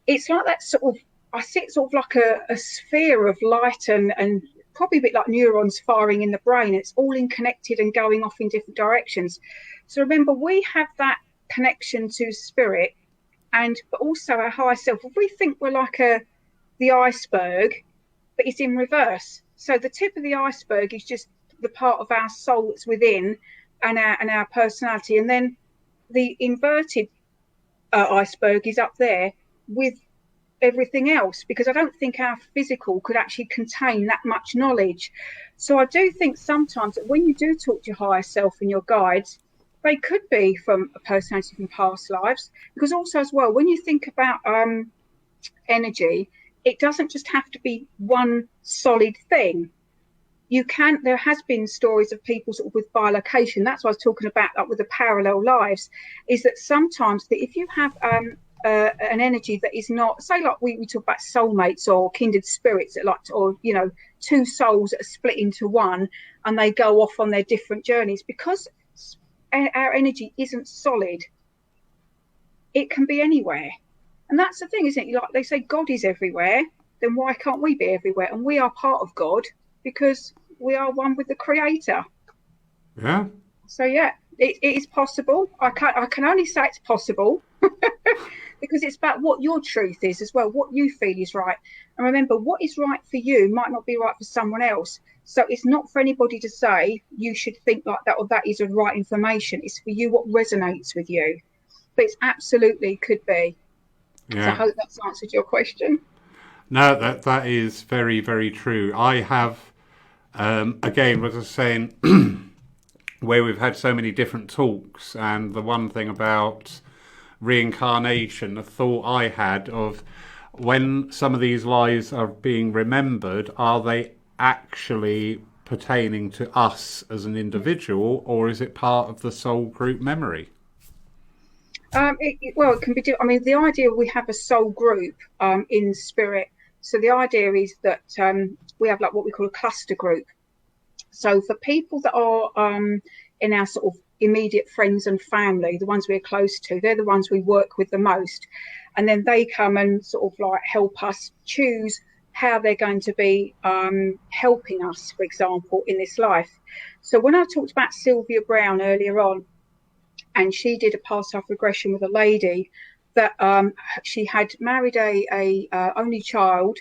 Speaker 2: it's like that sort of, I see it sort of like a sphere of light and probably a bit like neurons firing in the brain. It's all connected and going off in different directions. So remember, we have that connection to spirit, but also our higher self. If we think we're like the iceberg, but it's in reverse. So the tip of the iceberg is just the part of our soul that's within and our personality, and then the inverted iceberg is up there with everything else, because I don't think our physical could actually contain that much knowledge. So I do think sometimes that when you do talk to your higher self and your guides, they could be from a personality from past lives, because also as well, when you think about energy, it doesn't just have to be one solid thing. There has been stories of people sort of with bilocation. That's what I was talking about, like with the parallel lives, is that sometimes if you have an energy that is not, say, like we talk about soulmates or kindred spirits that or you know, two souls that are split into one and they go off on their different journeys, because our energy isn't solid, it can be anywhere. And that's the thing, isn't it? Like they say God is everywhere, then why can't we be everywhere? And we are part of God because we are one with the Creator.
Speaker 1: Yeah.
Speaker 2: So yeah, it is possible. I can only say it's possible because it's about what your truth is as well, what you feel is right. And remember, what is right for you might not be right for someone else. So it's not for anybody to say you should think like that or that is the right information. It's for you what resonates with you. But it's absolutely could be. Yeah. So I hope that's answered your question.
Speaker 1: No, that is very, very true. I have, again, as I was saying, where we've had so many different talks, and the one thing about reincarnation, the thought I had of when some of these lives are being remembered, are they actually pertaining to us as an individual, or is it part of the soul group memory?
Speaker 2: It can be. I mean, the idea we have a soul group in spirit. So the idea is that we have like what we call a cluster group. So for people that are in our sort of immediate friends and family, the ones we're close to, they're the ones we work with the most. And then they come and sort of like help us choose how they're going to be helping us, for example, in this life. So when I talked about Sylvia Brown earlier on, and she did a past life regression with a lady that she had married a only child,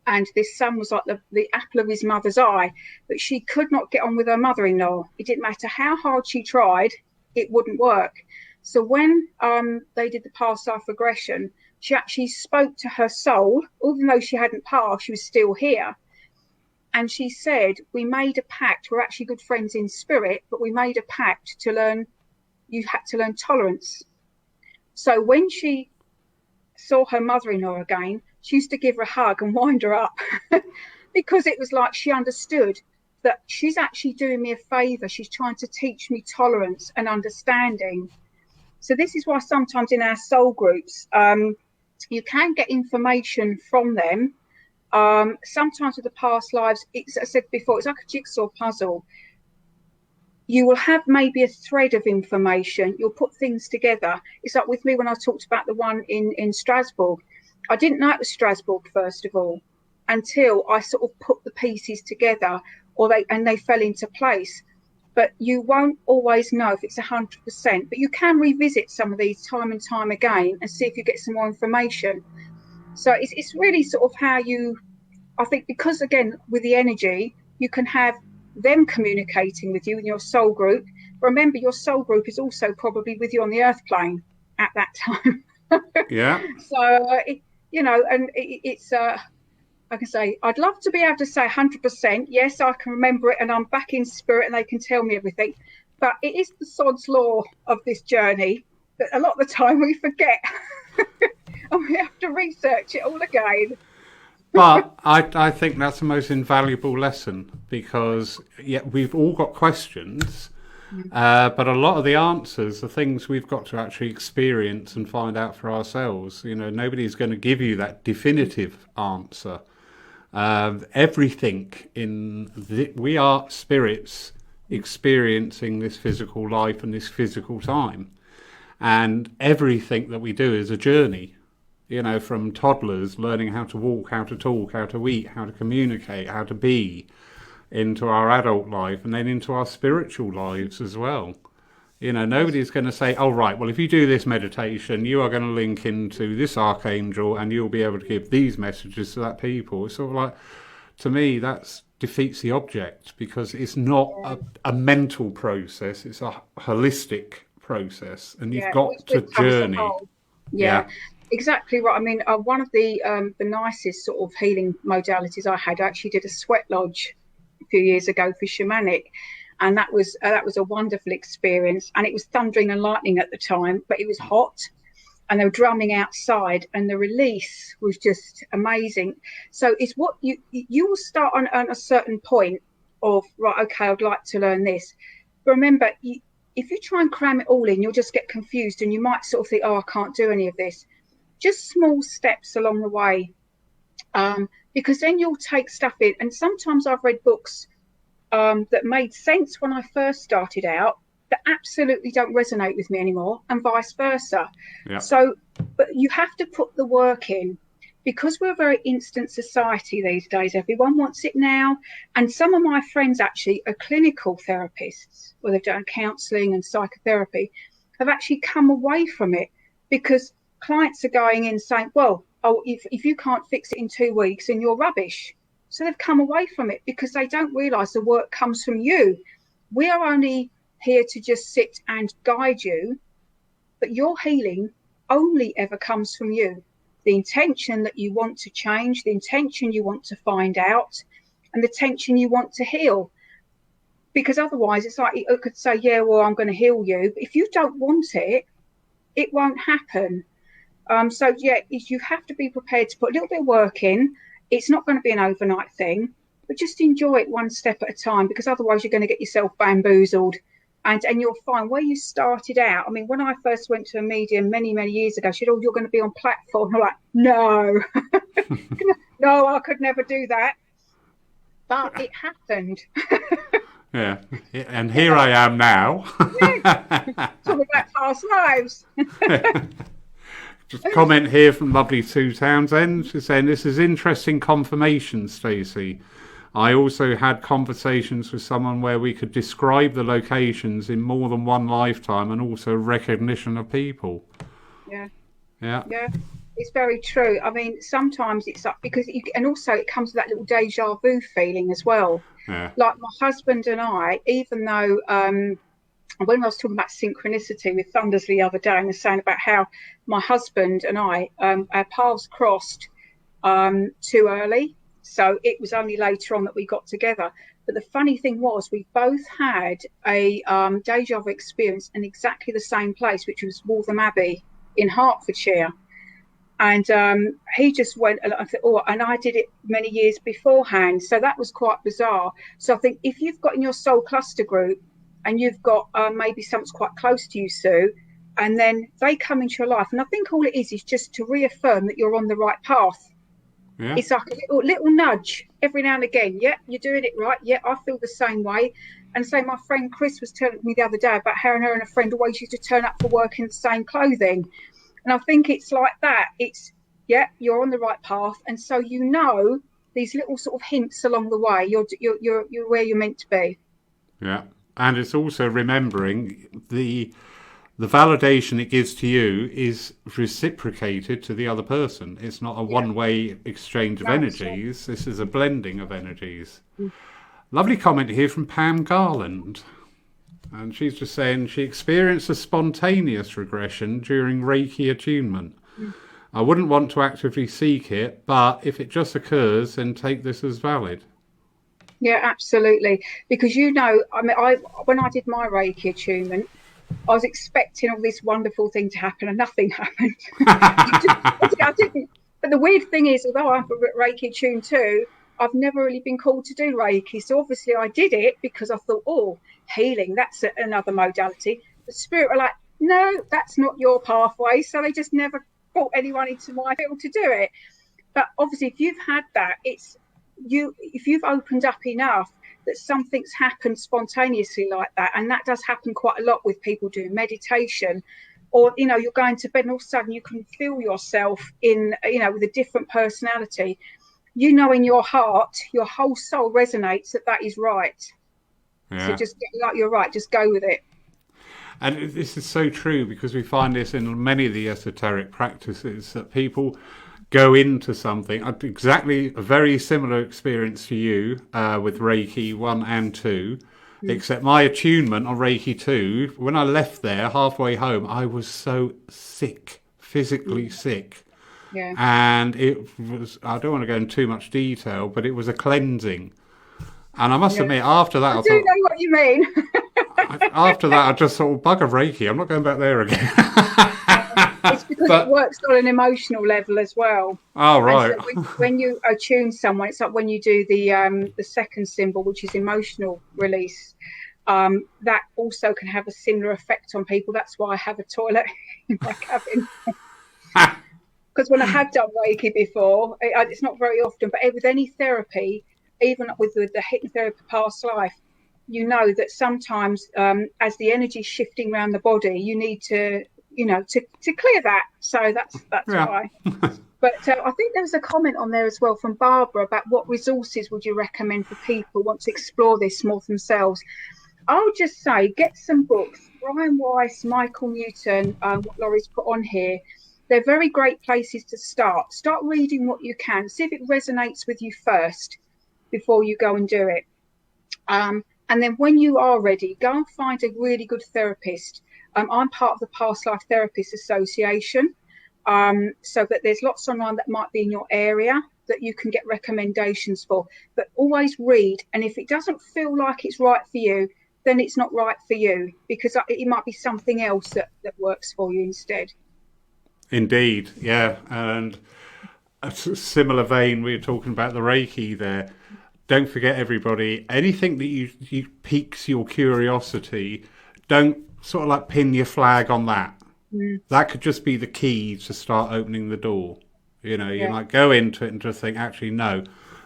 Speaker 2: and this son was like the apple of his mother's eye, but she could not get on with her mother-in-law. It didn't matter how hard she tried, it wouldn't work. So when they did the past life regression, she actually spoke to her soul. Even though she hadn't passed, she was still here. And she said, we made a pact. We're actually good friends in spirit, but we made a pact to learn, you had to learn tolerance. So when she saw her mother-in-law again, she used to give her a hug and wind her up because it was like she understood that she's actually doing me a favor. She's trying to teach me tolerance and understanding. So this is why sometimes in our soul groups, you can get information from them. Sometimes with the past lives, it's, as I said before, it's like a jigsaw puzzle. You will have maybe a thread of information. You'll put things together. It's like with me when I talked about the one in Strasbourg. I didn't know it was Strasbourg, first of all, until I sort of put the pieces together and they fell into place. But you won't always know if it's 100%. But you can revisit some of these time and time again and see if you get some more information. So it's really sort of how you, I think, because again, with the energy, you can have them communicating with you in your soul group. Remember, your soul group is also probably with you on the earth plane at that time.
Speaker 1: Yeah.
Speaker 2: So, it's, like I say, I'd love to be able to say 100%. Yes, I can remember it and I'm back in spirit and they can tell me everything. But it is the sod's law of this journey that a lot of the time we forget. And we have to research it all again.
Speaker 1: But I think that's the most invaluable lesson because we've all got questions, but a lot of the answers are things we've got to actually experience and find out for ourselves. You know, nobody's going to give you that definitive answer. Everything we are spirits experiencing this physical life and this physical time, and everything that we do is a journey. You know, from toddlers learning how to walk, how to talk, how to eat, how to communicate, how to be, into our adult life, and then into our spiritual lives as well. You know, nobody's going to say, oh, right, well, if you do this meditation, you are going to link into this archangel and you'll be able to give these messages to that people. It's sort of like, to me, that defeats the object because it's not a mental process. It's a holistic process, and you've got to journey.
Speaker 2: Yeah. Exactly right. I mean, one of the nicest sort of healing modalities I had, I actually did a sweat lodge a few years ago for shamanic, and that was a wonderful experience. And it was thundering and lightning at the time, but it was hot, and they were drumming outside, and the release was just amazing. So it's what you will start on a certain point of, right, okay, I'd like to learn this. But remember, if you try and cram it all in, you'll just get confused, and you might sort of think, oh, I can't do any of this. Just small steps along the way, because then you'll take stuff in. And sometimes I've read books that made sense when I first started out that absolutely don't resonate with me anymore, and vice versa. Yeah. So, but you have to put the work in, because we're a very instant society these days. Everyone wants it now. And some of my friends actually are clinical therapists, where they've done counselling and psychotherapy, have actually come away from it because clients are going in saying, well, if you can't fix it in 2 weeks, then you're rubbish. So they've come away from it because they don't realise the work comes from you. We are only here to just sit and guide you, but your healing only ever comes from you. The intention that you want to change, the intention you want to find out, and the intention you want to heal. Because otherwise it's like, I could say, yeah, well, I'm going to heal you. But if you don't want it, it won't happen. So, yeah, you have to be prepared to put a little bit of work in. It's not going to be an overnight thing, but just enjoy it one step at a time, because otherwise you're going to get yourself bamboozled. And you'll find where you started out. I mean, when I first went to a medium many, many years ago, she said, oh, you're going to be on platform. I'm like, no, no, I could never do that. but it happened.
Speaker 1: Yeah, and here I am now.
Speaker 2: Yeah. Talking about past lives.
Speaker 1: Just a comment here from lovely Sue Townsend. She's saying, this is interesting confirmation, Stacie. I also had conversations with someone where we could describe the locations in more than one lifetime and also recognition of people.
Speaker 2: Yeah.
Speaker 1: Yeah.
Speaker 2: Yeah. It's very true. I mean, sometimes it's up because and also it comes with that little deja vu feeling as well.
Speaker 1: Yeah.
Speaker 2: Like my husband and I, even though when I was talking about synchronicity with Thunders the other day, and was saying about how my husband and I, our paths crossed too early. So it was only later on that we got together. But the funny thing was, we both had a deja vu experience in exactly the same place, which was Waltham Abbey in Hertfordshire. And he just went, and I thought, oh, and I did it many years beforehand. So that was quite bizarre. So I think if you've got in your soul cluster group and you've got maybe someone's quite close to you, Sue, and then they come into your life. And I think all it is just to reaffirm that you're on the right path.
Speaker 1: Yeah.
Speaker 2: It's like a little nudge every now and again. Yeah, you're doing it right. Yeah, I feel the same way. And so my friend Chris was telling me the other day about how her and a friend always used to turn up for work in the same clothing. And I think it's like that. It's, yeah, you're on the right path. And so, you know, these little sort of hints along the way, you're where you're meant to be.
Speaker 1: Yeah. And it's also remembering the validation it gives to you is reciprocated to the other person. It's not a one-way exchange of energies. This is a blending of energies. Lovely comment here from Pam Garland. And she's just saying she experienced a spontaneous regression during Reiki attunement. I wouldn't want to actively seek it, but if it just occurs, then take this as valid.
Speaker 2: Yeah, absolutely. Because, you know, I mean, when I did my Reiki attunement, I was expecting all this wonderful thing to happen and nothing happened. I didn't. But the weird thing is, although I'm Reiki attuned too, I've never really been called to do Reiki. So obviously I did it because I thought, oh, healing, that's another modality. The spirit were like, no, that's not your pathway. So they just never brought anyone into my field to do it. But obviously, if you've had that, it's you. If you've opened up enough, that something's happened spontaneously like that, and that does happen quite a lot with people doing meditation, or you know, you're going to bed and all of a sudden you can feel yourself in, you know, with a different personality. You know, in your heart, your whole soul resonates that is right. Yeah. So just like you're right, just go with it.
Speaker 1: And this is so true because we find this in many of the esoteric practices that people go into something. Exactly a very similar experience to you with Reiki 1 and 2, except my attunement on Reiki 2, when I left there halfway home, I was so sick, physically sick.
Speaker 2: Yeah.
Speaker 1: And it was, I don't want to go into too much detail, but it was a cleansing. And I must admit, after that,
Speaker 2: I do know what you mean.
Speaker 1: After that, I just thought, bugger Reiki, I'm not going back there again.
Speaker 2: It's because it works on an emotional level as well.
Speaker 1: Oh, right.
Speaker 2: So when you attune someone, it's like when you do the second symbol, which is emotional release. That also can have a similar effect on people. That's why I have a toilet in my cabin. Because when I have done Reiki before, it's not very often, but with any therapy, even with the hypnotherapy past life, you know that sometimes as the energy is shifting around the body, you need to, you know, to clear that. So that's why. But I think there was a comment on there as well from Barbara about what resources would you recommend for people who want to explore this more themselves. I'll just say, get some books. Brian Weiss, Michael Newton, what Laurie's put on here. They're very great places to start. Start reading what you can. See if it resonates with you first before you go and do it. And then when you are ready, go and find a really good therapist. I'm part of the Past Life Therapists Association. So that there's lots online that might be in your area that you can get recommendations for. But always read. And if it doesn't feel like it's right for you, then it's not right for you, because it might be something else that works for you instead.
Speaker 1: Indeed, yeah. And a similar vein, we were talking about the Reiki there. Don't forget, everybody, anything that you piques your curiosity, don't sort of like pin your flag on that. That could just be the key to start opening the door. You know, you might go into it and just think, actually, no,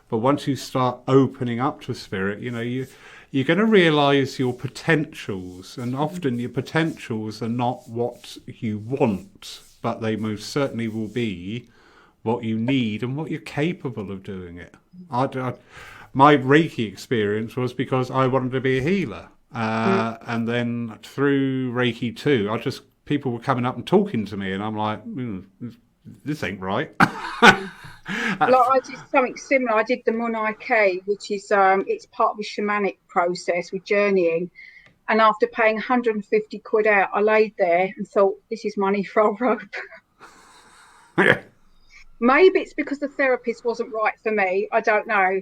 Speaker 1: But once you start opening up to spirit, you're going to realize your potentials, and often your potentials are not what you want, but they most certainly will be what you need and what you're capable of doing it. My Reiki experience was because I wanted to be a healer. And then through Reiki 2, people were coming up and talking to me, and I'm like, this ain't right.
Speaker 2: I did something similar. I did the Munai K, which is it's part of a shamanic process with journeying. And after paying 150 quid out, I laid there and thought, this is money for a rope.
Speaker 1: Yeah.
Speaker 2: Maybe it's because the therapist wasn't right for me. I don't know.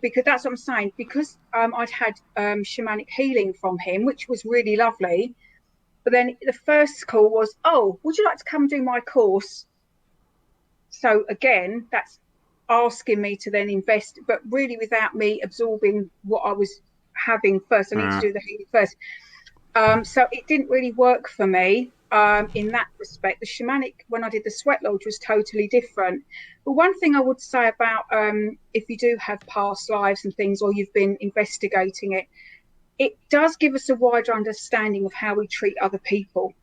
Speaker 2: Because that's what I'm saying. Because I'd had shamanic healing from him, which was really lovely. But then the first call was, oh, would you like to come do my course? So again, that's asking me to then invest, but really without me absorbing what I was having first. I need to do the healing first. So it didn't really work for me in that respect. The shamanic, when I did the sweat lodge, was totally different. But one thing I would say about if you do have past lives and things, or you've been investigating it, it does give us a wider understanding of how we treat other people.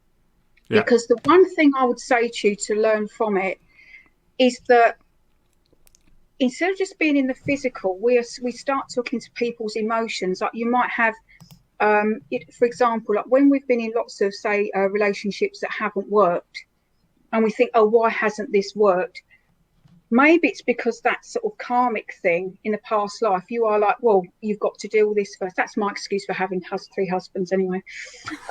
Speaker 2: Yeah. Because the one thing I would say to you to learn from it is that instead of just being in the physical, we start talking to people's emotions. Like you might have, for example, like when we've been in lots of, say, relationships that haven't worked, and we think, oh, why hasn't this worked? Maybe it's because that sort of karmic thing in the past life, you are like, well, you've got to deal with this first. That's my excuse for having 3 husbands anyway.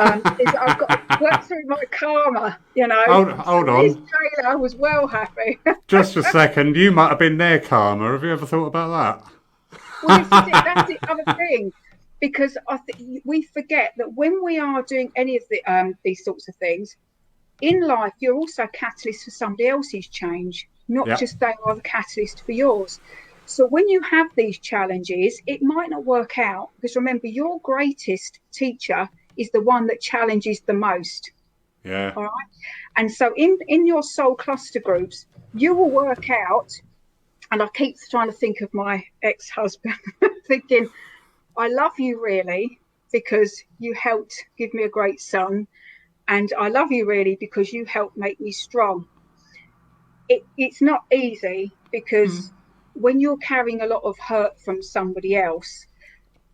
Speaker 2: I've got to work through my karma,
Speaker 1: Hold on.
Speaker 2: Liz Taylor was well happy.
Speaker 1: Just a second. You might have been their karma. Have you ever thought about that?
Speaker 2: Well, that's the other thing. Because we forget that when we are doing any of these sorts of things, in life, you're also a catalyst for somebody else's change. Not just they are the catalyst for yours. So when you have these challenges, it might not work out, because remember, your greatest teacher is the one that challenges the most.
Speaker 1: Yeah.
Speaker 2: All right. And so in your soul cluster groups, you will work out, and I keep trying to think of my ex-husband, thinking, I love you really because you helped give me a great son, and I love you really because you helped make me strong. It's not easy, because when you're carrying a lot of hurt from somebody else,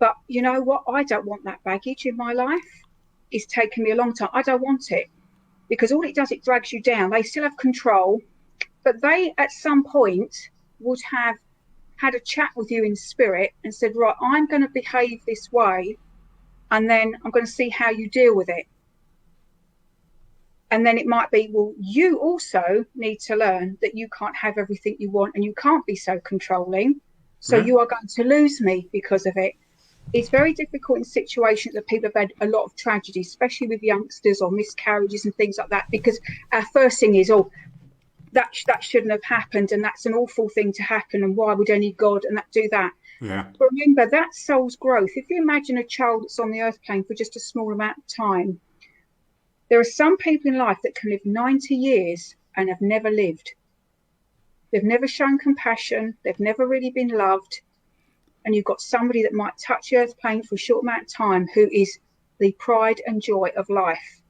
Speaker 2: but you know what? I don't want that baggage in my life. It's taken me a long time. I don't want it, because all it does, it drags you down. They still have control, but they at some point would have had a chat with you in spirit and said, right, I'm going to behave this way, and then I'm going to see how you deal with it. And then it might be, well, you also need to learn that you can't have everything you want, and you can't be so controlling. So you are going to lose me because of it. It's very difficult in situations that people have had a lot of tragedy, especially with youngsters or miscarriages and things like that, because our first thing is, oh, that shouldn't have happened, and that's an awful thing to happen, and why would any God and that do that?
Speaker 1: Yeah.
Speaker 2: But remember, that soul's growth. If you imagine a child that's on the earth plane for just a small amount of time, there are some people in life that can live 90 years and have never lived. They've never shown compassion. They've never really been loved. And you've got somebody that might touch the earth plane for a short amount of time who is the pride and joy of life.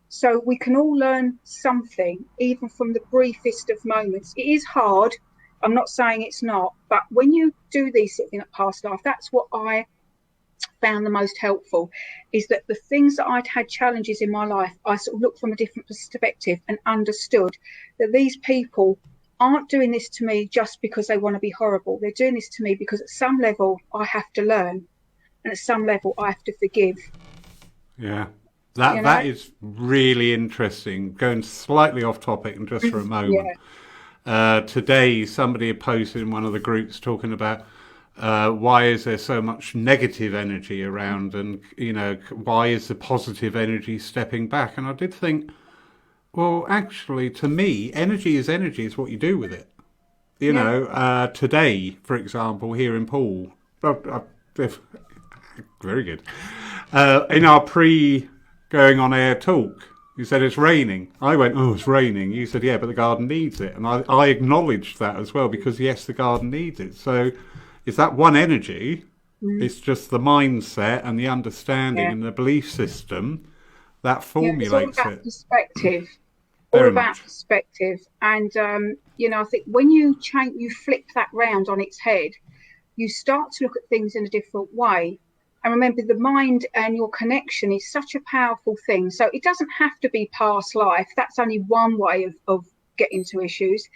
Speaker 2: So we can all learn something, even from the briefest of moments. It is hard. I'm not saying it's not. But when you do these sort of things in past life, that's what I found the most helpful, is that the things that I'd had challenges in my life, I sort of looked from a different perspective and understood that these people aren't doing this to me just because they want to be horrible. They're doing this to me because at some level I have to learn, and at some level I have to forgive.
Speaker 1: Yeah, that is really interesting. Going slightly off topic and just for a moment. Today somebody had posted in one of the groups talking about why is there so much negative energy around, and why is the positive energy stepping back? And I did think, well, actually, to me, energy is what you do with it. Today, for example, here in Poole, very good. In our pre-going on air talk, You said it's raining. I went, oh, it's raining. You said, yeah, but the garden needs it. And I acknowledged that as well, because yes, the garden needs it. So it's that one energy.
Speaker 2: Mm.
Speaker 1: It's just the mindset and the understanding
Speaker 2: Yeah.
Speaker 1: and the belief system that
Speaker 2: Yeah, it's all
Speaker 1: formulates
Speaker 2: about
Speaker 1: it.
Speaker 2: perspective. All
Speaker 1: Very
Speaker 2: about
Speaker 1: much.
Speaker 2: perspective. And I think when you flip that round on its head, you start to look at things in a different way. And remember, the mind and your connection is such a powerful thing. So it doesn't have to be past life. That's only one way of getting to issues.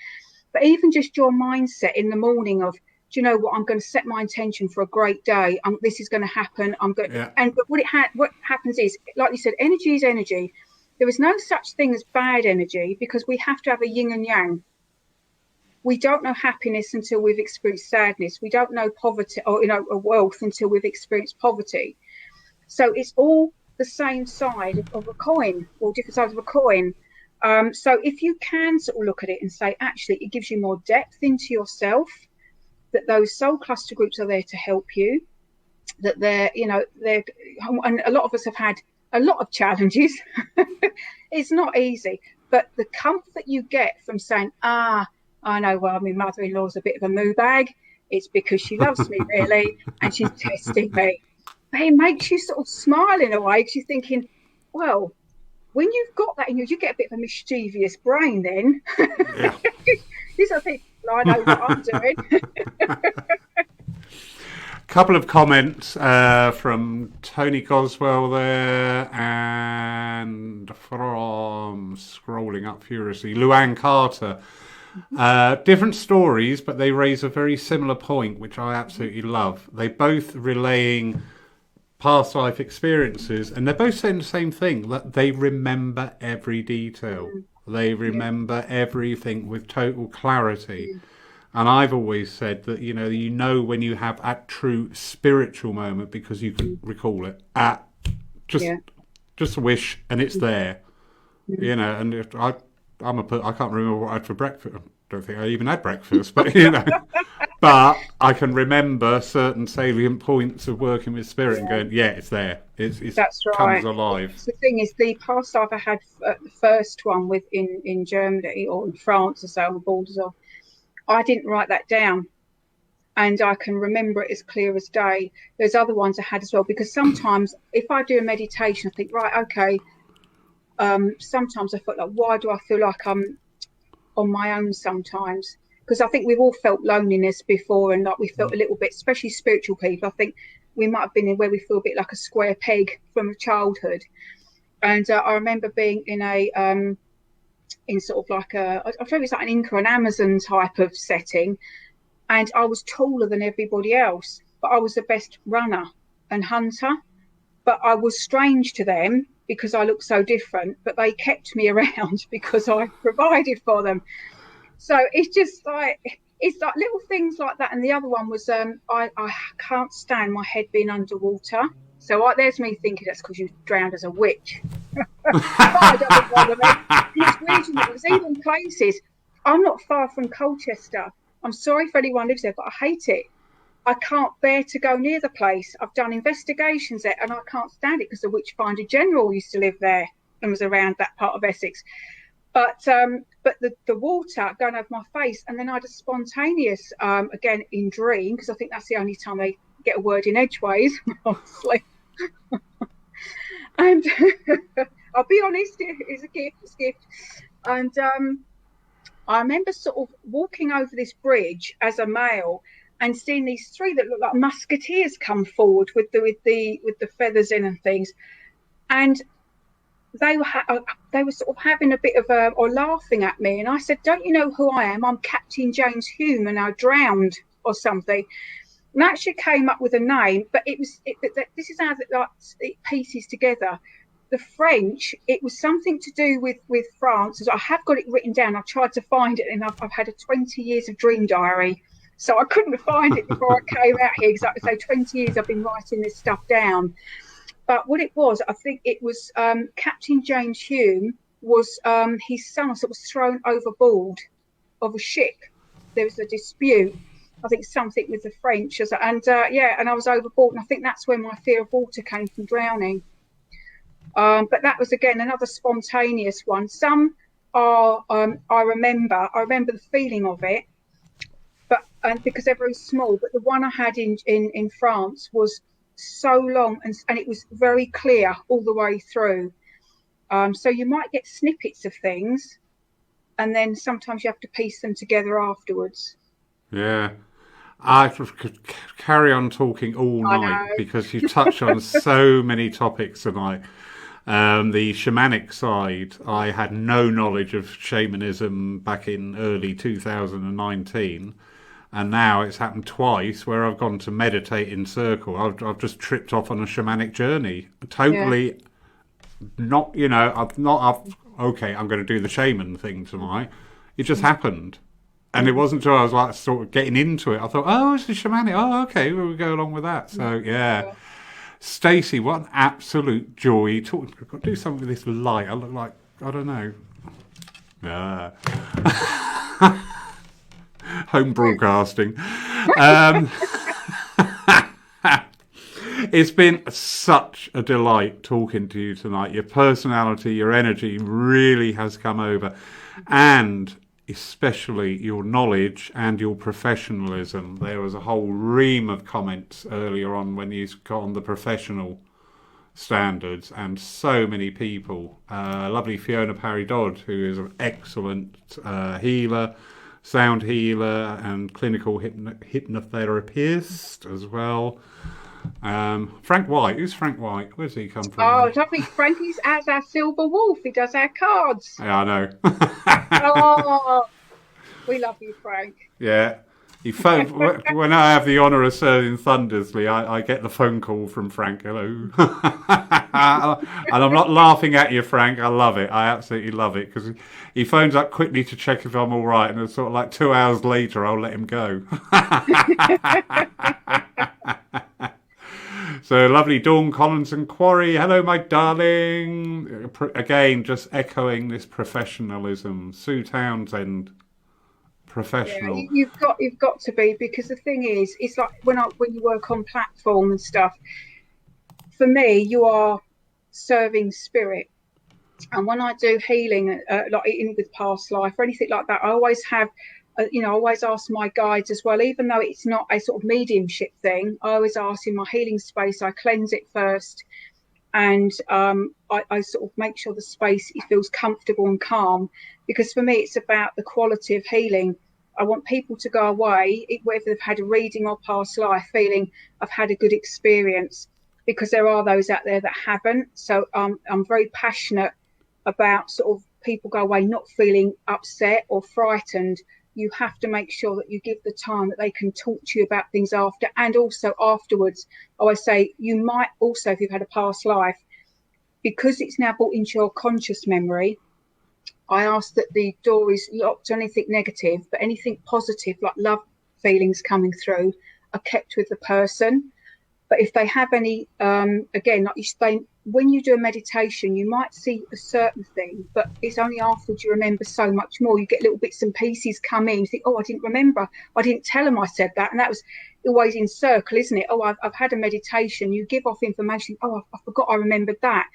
Speaker 2: But even just your mindset in the morning of, do you know what, I'm going to set my intention for a great day. This is going to happen. I'm going,
Speaker 1: Yeah.
Speaker 2: and but what happens is, like you said, energy is energy. There is no such thing as bad energy, because we have to have a yin and yang. We don't know happiness until we've experienced sadness. We don't know poverty or a wealth until we've experienced poverty. So it's all the same side of a coin, or different sides of a coin. So if you can sort of look at it and say, actually, it gives you more depth into yourself, that those soul cluster groups are there to help you, that and a lot of us have had a lot of challenges. It's not easy, but the comfort you get from saying, I know, well, my mother-in-law's a bit of a moo bag. It's because she loves me, really, and she's testing me. But it makes you sort of smile in a way, because you're thinking, well, when you've got that in you get a bit of a mischievous brain then.
Speaker 1: Yeah.
Speaker 2: These are people, I know what I'm doing.
Speaker 1: Couple of comments from Tony Goswell there, and from, scrolling up furiously, Luann Carter. Different stories, but they raise a very similar point, which I absolutely love. They both relaying past life experiences, and they're both saying the same thing, that they remember every detail. They remember everything with total clarity. And I've always said that, you know when you have a true spiritual moment, because you can recall it at just a wish, and it's there. And if I can't remember what I had for breakfast. I don't think I even had breakfast, but but I can remember certain salient points of working with spirit and going, yeah, it's there. It's
Speaker 2: That's
Speaker 1: comes
Speaker 2: right.
Speaker 1: alive.
Speaker 2: The thing is, the past life I had, the first one in Germany or in France or so, on the borders of, I didn't write that down, and I can remember it as clear as day. There's other ones I had as well, because sometimes if I do a meditation, I think, right, okay. Sometimes I felt like, why do I feel like I'm on my own sometimes? Because I think we've all felt loneliness before, and like we felt a little bit, especially spiritual people. I think we might have been in where we feel a bit like a square peg from childhood. And I remember being in in sort of like I think it's like an Inca and Amazon type of setting, and I was taller than everybody else, but I was the best runner and hunter. But I was strange to them because I looked so different, but they kept me around because I provided for them. So it's like little things like that. And the other one was I can't stand my head being underwater. So there's me thinking that's because you drowned as a witch. But I don't bother me. It's weird, it was even places. I'm not far from Colchester. I'm sorry if anyone lives there, but I hate it. I can't bear to go near the place. I've done investigations there, and I can't stand it because the Witchfinder General used to live there and was around that part of Essex. But the water going over my face, and then I had a spontaneous, again in dream, because I think that's the only time they get a word in edgeways, honestly. And I'll be honest, it's a gift. And I remember sort of walking over this bridge as a male and seeing these three that look like musketeers come forward with the feathers in and things, and they were sort of having a bit of or laughing at me, and I said, "Don't you know who I am? I'm Captain James Hume, and I drowned or something." And I actually came up with a name, but this is how it pieces together. The French, it was something to do with France. I have got it written down. I've tried to find it, and I've had 20 years of dream diary. So I couldn't find it before I came out here, because like I say, 20 years I've been writing this stuff down. But what it was, I think it was Captain James Hume was his son was thrown overboard of a ship. There was a dispute, I think something with the French, and I was overboard, and I think that's where my fear of water came from drowning. But that was again another spontaneous one. Some are I remember the feeling of it, but because they're very small. But the one I had in France was so long, and it was very clear all the way through. So you might get snippets of things, and then sometimes you have to piece them together afterwards.
Speaker 1: Yeah. I could carry on talking all night because you touch on so many topics tonight. The shamanic side, I had no knowledge of shamanism back in early 2019. And now it's happened twice where I've gone to meditate in circle. I've just tripped off on a shamanic journey. Totally not, okay, I'm going to do the shaman thing tonight. It just happened. And it wasn't until I was like sort of getting into it, I thought, oh, it's a shamanic. Oh, okay, we'll go along with that. So, yeah. Stacie, what an absolute joy. I've got to do something with this light. I look like, I don't know. Home broadcasting. It's been such a delight talking to you tonight. Your personality, your energy really has come over. And especially your knowledge and your professionalism. There was a whole ream of comments earlier on when you got on the professional standards, and so many people. Lovely Fiona Parry Dodd, who is an excellent healer, sound healer, and clinical hypnotherapist as well. Frank White. Who's Frank White? Where's he come from?
Speaker 2: Oh, lovely. Frankie's as our silver wolf. He does our cards.
Speaker 1: Yeah, I know.
Speaker 2: Oh, we love you, Frank.
Speaker 1: Yeah. He phoned, when I have the honour of serving Thundersley, I get the phone call from Frank. Hello. And I'm not laughing at you, Frank. I love it. I absolutely love it. Because he phones up quickly to check if I'm all right. And it's sort of like 2 hours later, I'll let him go. So lovely Dawn Collins and Quarry. Hello, my darling. Again, just echoing this professionalism. Sue Townsend, professional.
Speaker 2: Yeah, you've got to be, because the thing is, it's like when you work on platform and stuff. For me, you are serving spirit, and when I do healing, like in with past life or anything like that, I always have. I always ask my guides as well, even though it's not a sort of mediumship thing. I always ask in my healing space, I cleanse it first, and I sort of make sure the space feels comfortable and calm, because for me, it's about the quality of healing. I want people to go away, whether they've had a reading or past life, feeling I've had a good experience, because there are those out there that haven't. So I'm very passionate about sort of people go away not feeling upset or frightened. You have to make sure that you give the time that they can talk to you about things after, and also afterwards. I always say, you might also, if you've had a past life, because it's now brought into your conscious memory, I ask that the door is locked on anything negative, but anything positive, like love feelings coming through, are kept with the person. But if they have any, again, like you say, when you do a meditation, you might see a certain thing, but it's only afterwards you remember so much more. You get little bits and pieces come in. You think, oh, I didn't remember. I didn't tell them I said that. And that was always in circle, isn't it? Oh, I've had a meditation. You give off information. Oh, I forgot I remembered that.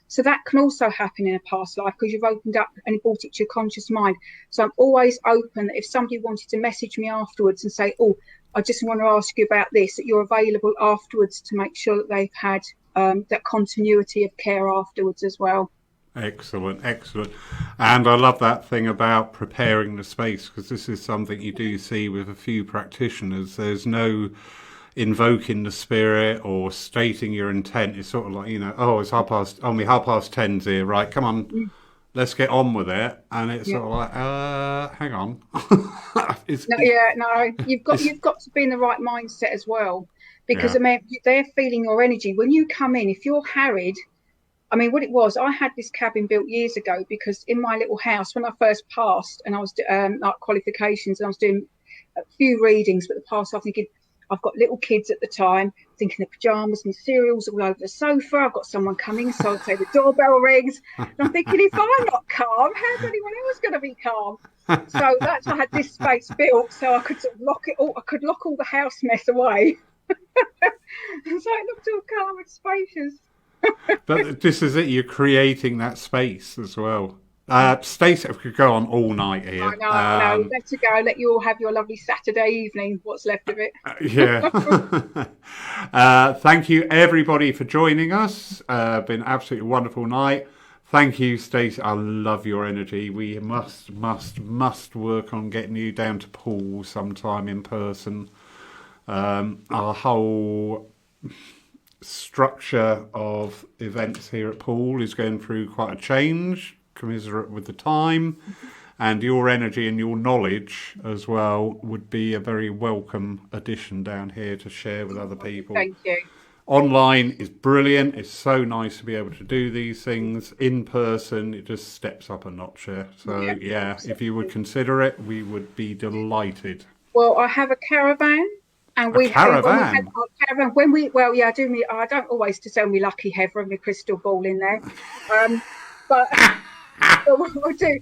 Speaker 2: So that can also happen in a past life, because you've opened up and brought it to your conscious mind. So I'm always open that if somebody wanted to message me afterwards and say, oh, I just want to ask you about this, that you're available afterwards to make sure that they've had that continuity of care afterwards as well.
Speaker 1: Excellent, excellent. And I love that thing about preparing the space, because this is something you do see with a few practitioners. There's no invoking the spirit or stating your intent. It's sort of like, oh, it's only 10's here, right, come on, let's get on with it. And it's sort of like, hang on.
Speaker 2: You've got to be in the right mindset as well, because I mean, they're feeling your energy when you come in. If you're harried, I mean, what it was, I had this cabin built years ago, because in my little house, when I first passed and I was like qualifications, and I was doing a few readings, but the past, I'm thinking, I've got little kids at the time, thinking of pajamas and cereals all over the sofa. I've got someone coming, so I'd say the doorbell rings. And I'm thinking, if I'm not calm, how's anyone else going to be calm? So that's why I had this space built, so I could sort of lock it all. I could lock all the house mess away. And so it looked all calm and spacious.
Speaker 1: But this is it. You're creating that space as well. Stacie, we could go on all night here.
Speaker 2: I know. Better go. Let you all have your lovely Saturday evening. What's left of it.
Speaker 1: Yeah. Thank you, everybody, for joining us. Been absolutely wonderful night. Thank you, Stacie. I love your energy. We must work on getting you down to Poole sometime in person. Our whole structure of events here at Poole is going through quite a change, commiserate with the time, and your energy and your knowledge as well would be a very welcome addition down here to share with other people.
Speaker 2: Thank you.
Speaker 1: Online is brilliant. It's so nice to be able to do these things. In person, it just steps up a notch here. So yeah, if you would consider it, we would be delighted.
Speaker 2: Well, I have a caravan. And
Speaker 1: we caravan.
Speaker 2: I don't always to sell me lucky Heather and my crystal ball in there. But what I do,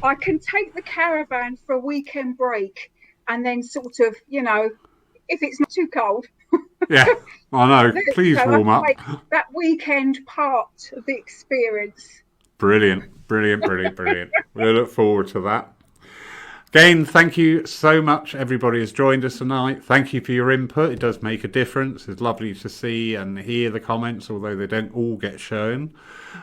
Speaker 2: I can take the caravan for a weekend break and then sort of, if it's not too cold.
Speaker 1: Yeah, I know. Please warm up.
Speaker 2: That weekend part of the experience.
Speaker 1: Brilliant. We look forward to that. Again, thank you so much. Everybody has joined us tonight. Thank you for your input. It does make a difference. It's lovely to see and hear the comments, although they don't all get shown.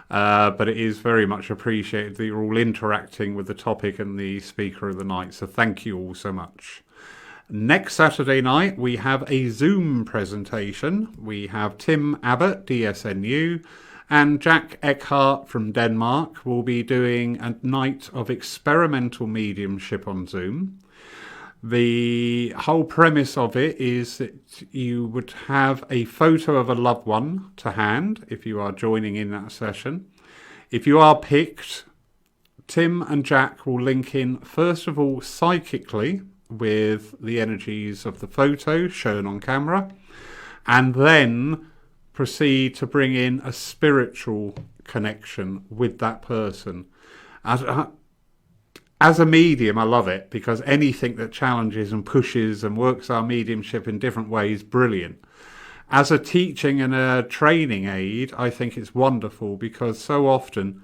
Speaker 1: But it is very much appreciated that you're all interacting with the topic and the speaker of the night. So thank you all so much. Next Saturday night, we have a Zoom presentation. We have Tim Abbott, DSNU, and Jack Eckhart from Denmark will be doing a night of experimental mediumship on Zoom. The whole premise of it is that you would have a photo of a loved one to hand if you are joining in that session. If you are picked, Tim and Jack will link in, first of all, psychically with the energies of the photo shown on camera, and then proceed to bring in a spiritual connection with that person. As a medium, I love it, because anything that challenges and pushes and works our mediumship in different ways, brilliant. As a teaching and a training aid, I think it's wonderful, because so often,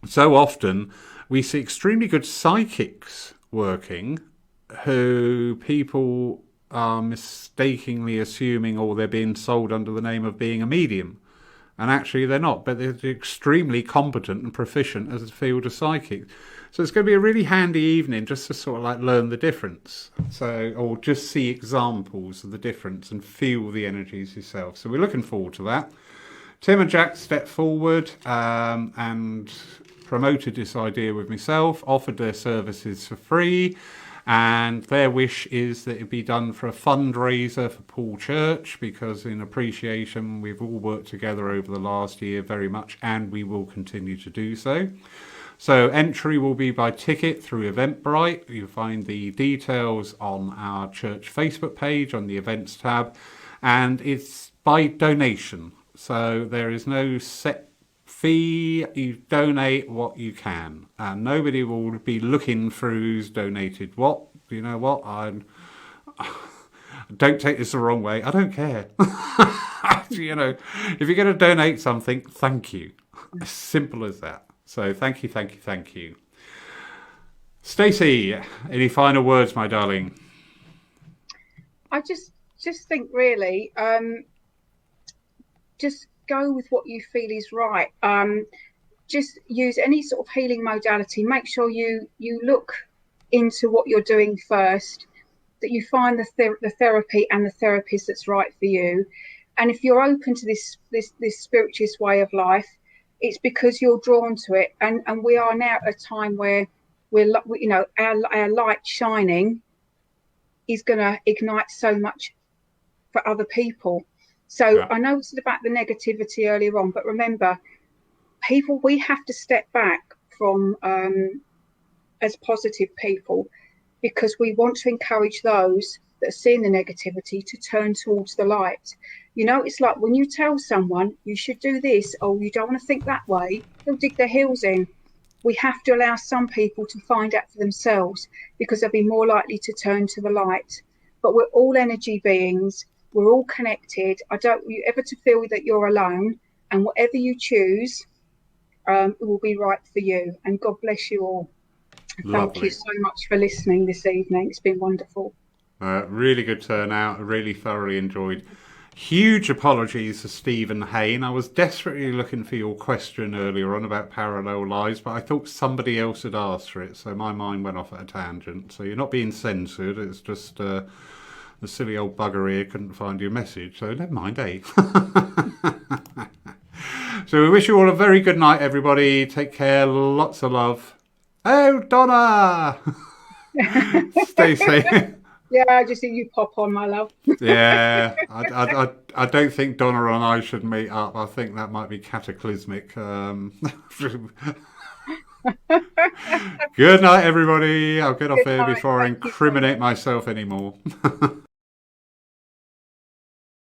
Speaker 1: so often we see extremely good psychics working who people are mistakenly assuming, or they're being sold under the name of being a medium. And actually they're not, but they're extremely competent and proficient as a field of psychic. So it's going to be a really handy evening just to sort of like learn the difference. Or just see examples of the difference and feel the energies yourself. So we're looking forward to that. Tim and Jack stepped forward and promoted this idea with myself, offered their services for free. And their wish is that it be done for a fundraiser for Poole Church, because in appreciation we've all worked together over the last year very much, and we will continue to do so. So entry will be by ticket through Eventbrite. You'll find the details on our church Facebook page on the events tab, and it's by donation. So there is no set fee. You donate what you can, and nobody will be looking through who's donated what. You know what, don't take this the wrong way, I don't care. If you're going to donate something, thank you. As simple as that. So thank you. Stacie, any final words, my darling?
Speaker 2: I just think really just go with what you feel is right. Just use any sort of healing modality. Make sure you look into what you're doing first, that you find the therapy and the therapist that's right for you. And if you're open to this spiritualist way of life, it's because you're drawn to it. And we are now at a time where our light shining is going to ignite so much for other people. So yeah. I know we said about the negativity earlier on, but remember, we have to step back from as positive people, because we want to encourage those that are seeing the negativity to turn towards the light. It's like when you tell someone you should do this, or you don't want to think that way, they'll dig their heels in. We have to allow some people to find out for themselves, because they'll be more likely to turn to the light. But we're all energy beings. We're all connected. I don't want you ever to feel that you're alone, and whatever you choose, it will be right for you. And God bless you all. Thank you so much for listening this evening. It's been wonderful.
Speaker 1: Really good turnout. I really thoroughly enjoyed. Huge apologies to Stephen Hain. I was desperately looking for your question earlier on about parallel lives, but I thought somebody else had asked for it, so my mind went off at a tangent. So you're not being censored. It's just the silly old bugger here couldn't find your message. So never mind, eh? So we wish you all a very good night, everybody. Take care. Lots of love. Oh, Donna! Stacie.
Speaker 2: Yeah, I just see you pop on, my love.
Speaker 1: Yeah, I don't think Donna and I should meet up. I think that might be cataclysmic. Good night, everybody. I'll get off here before I incriminate myself anymore.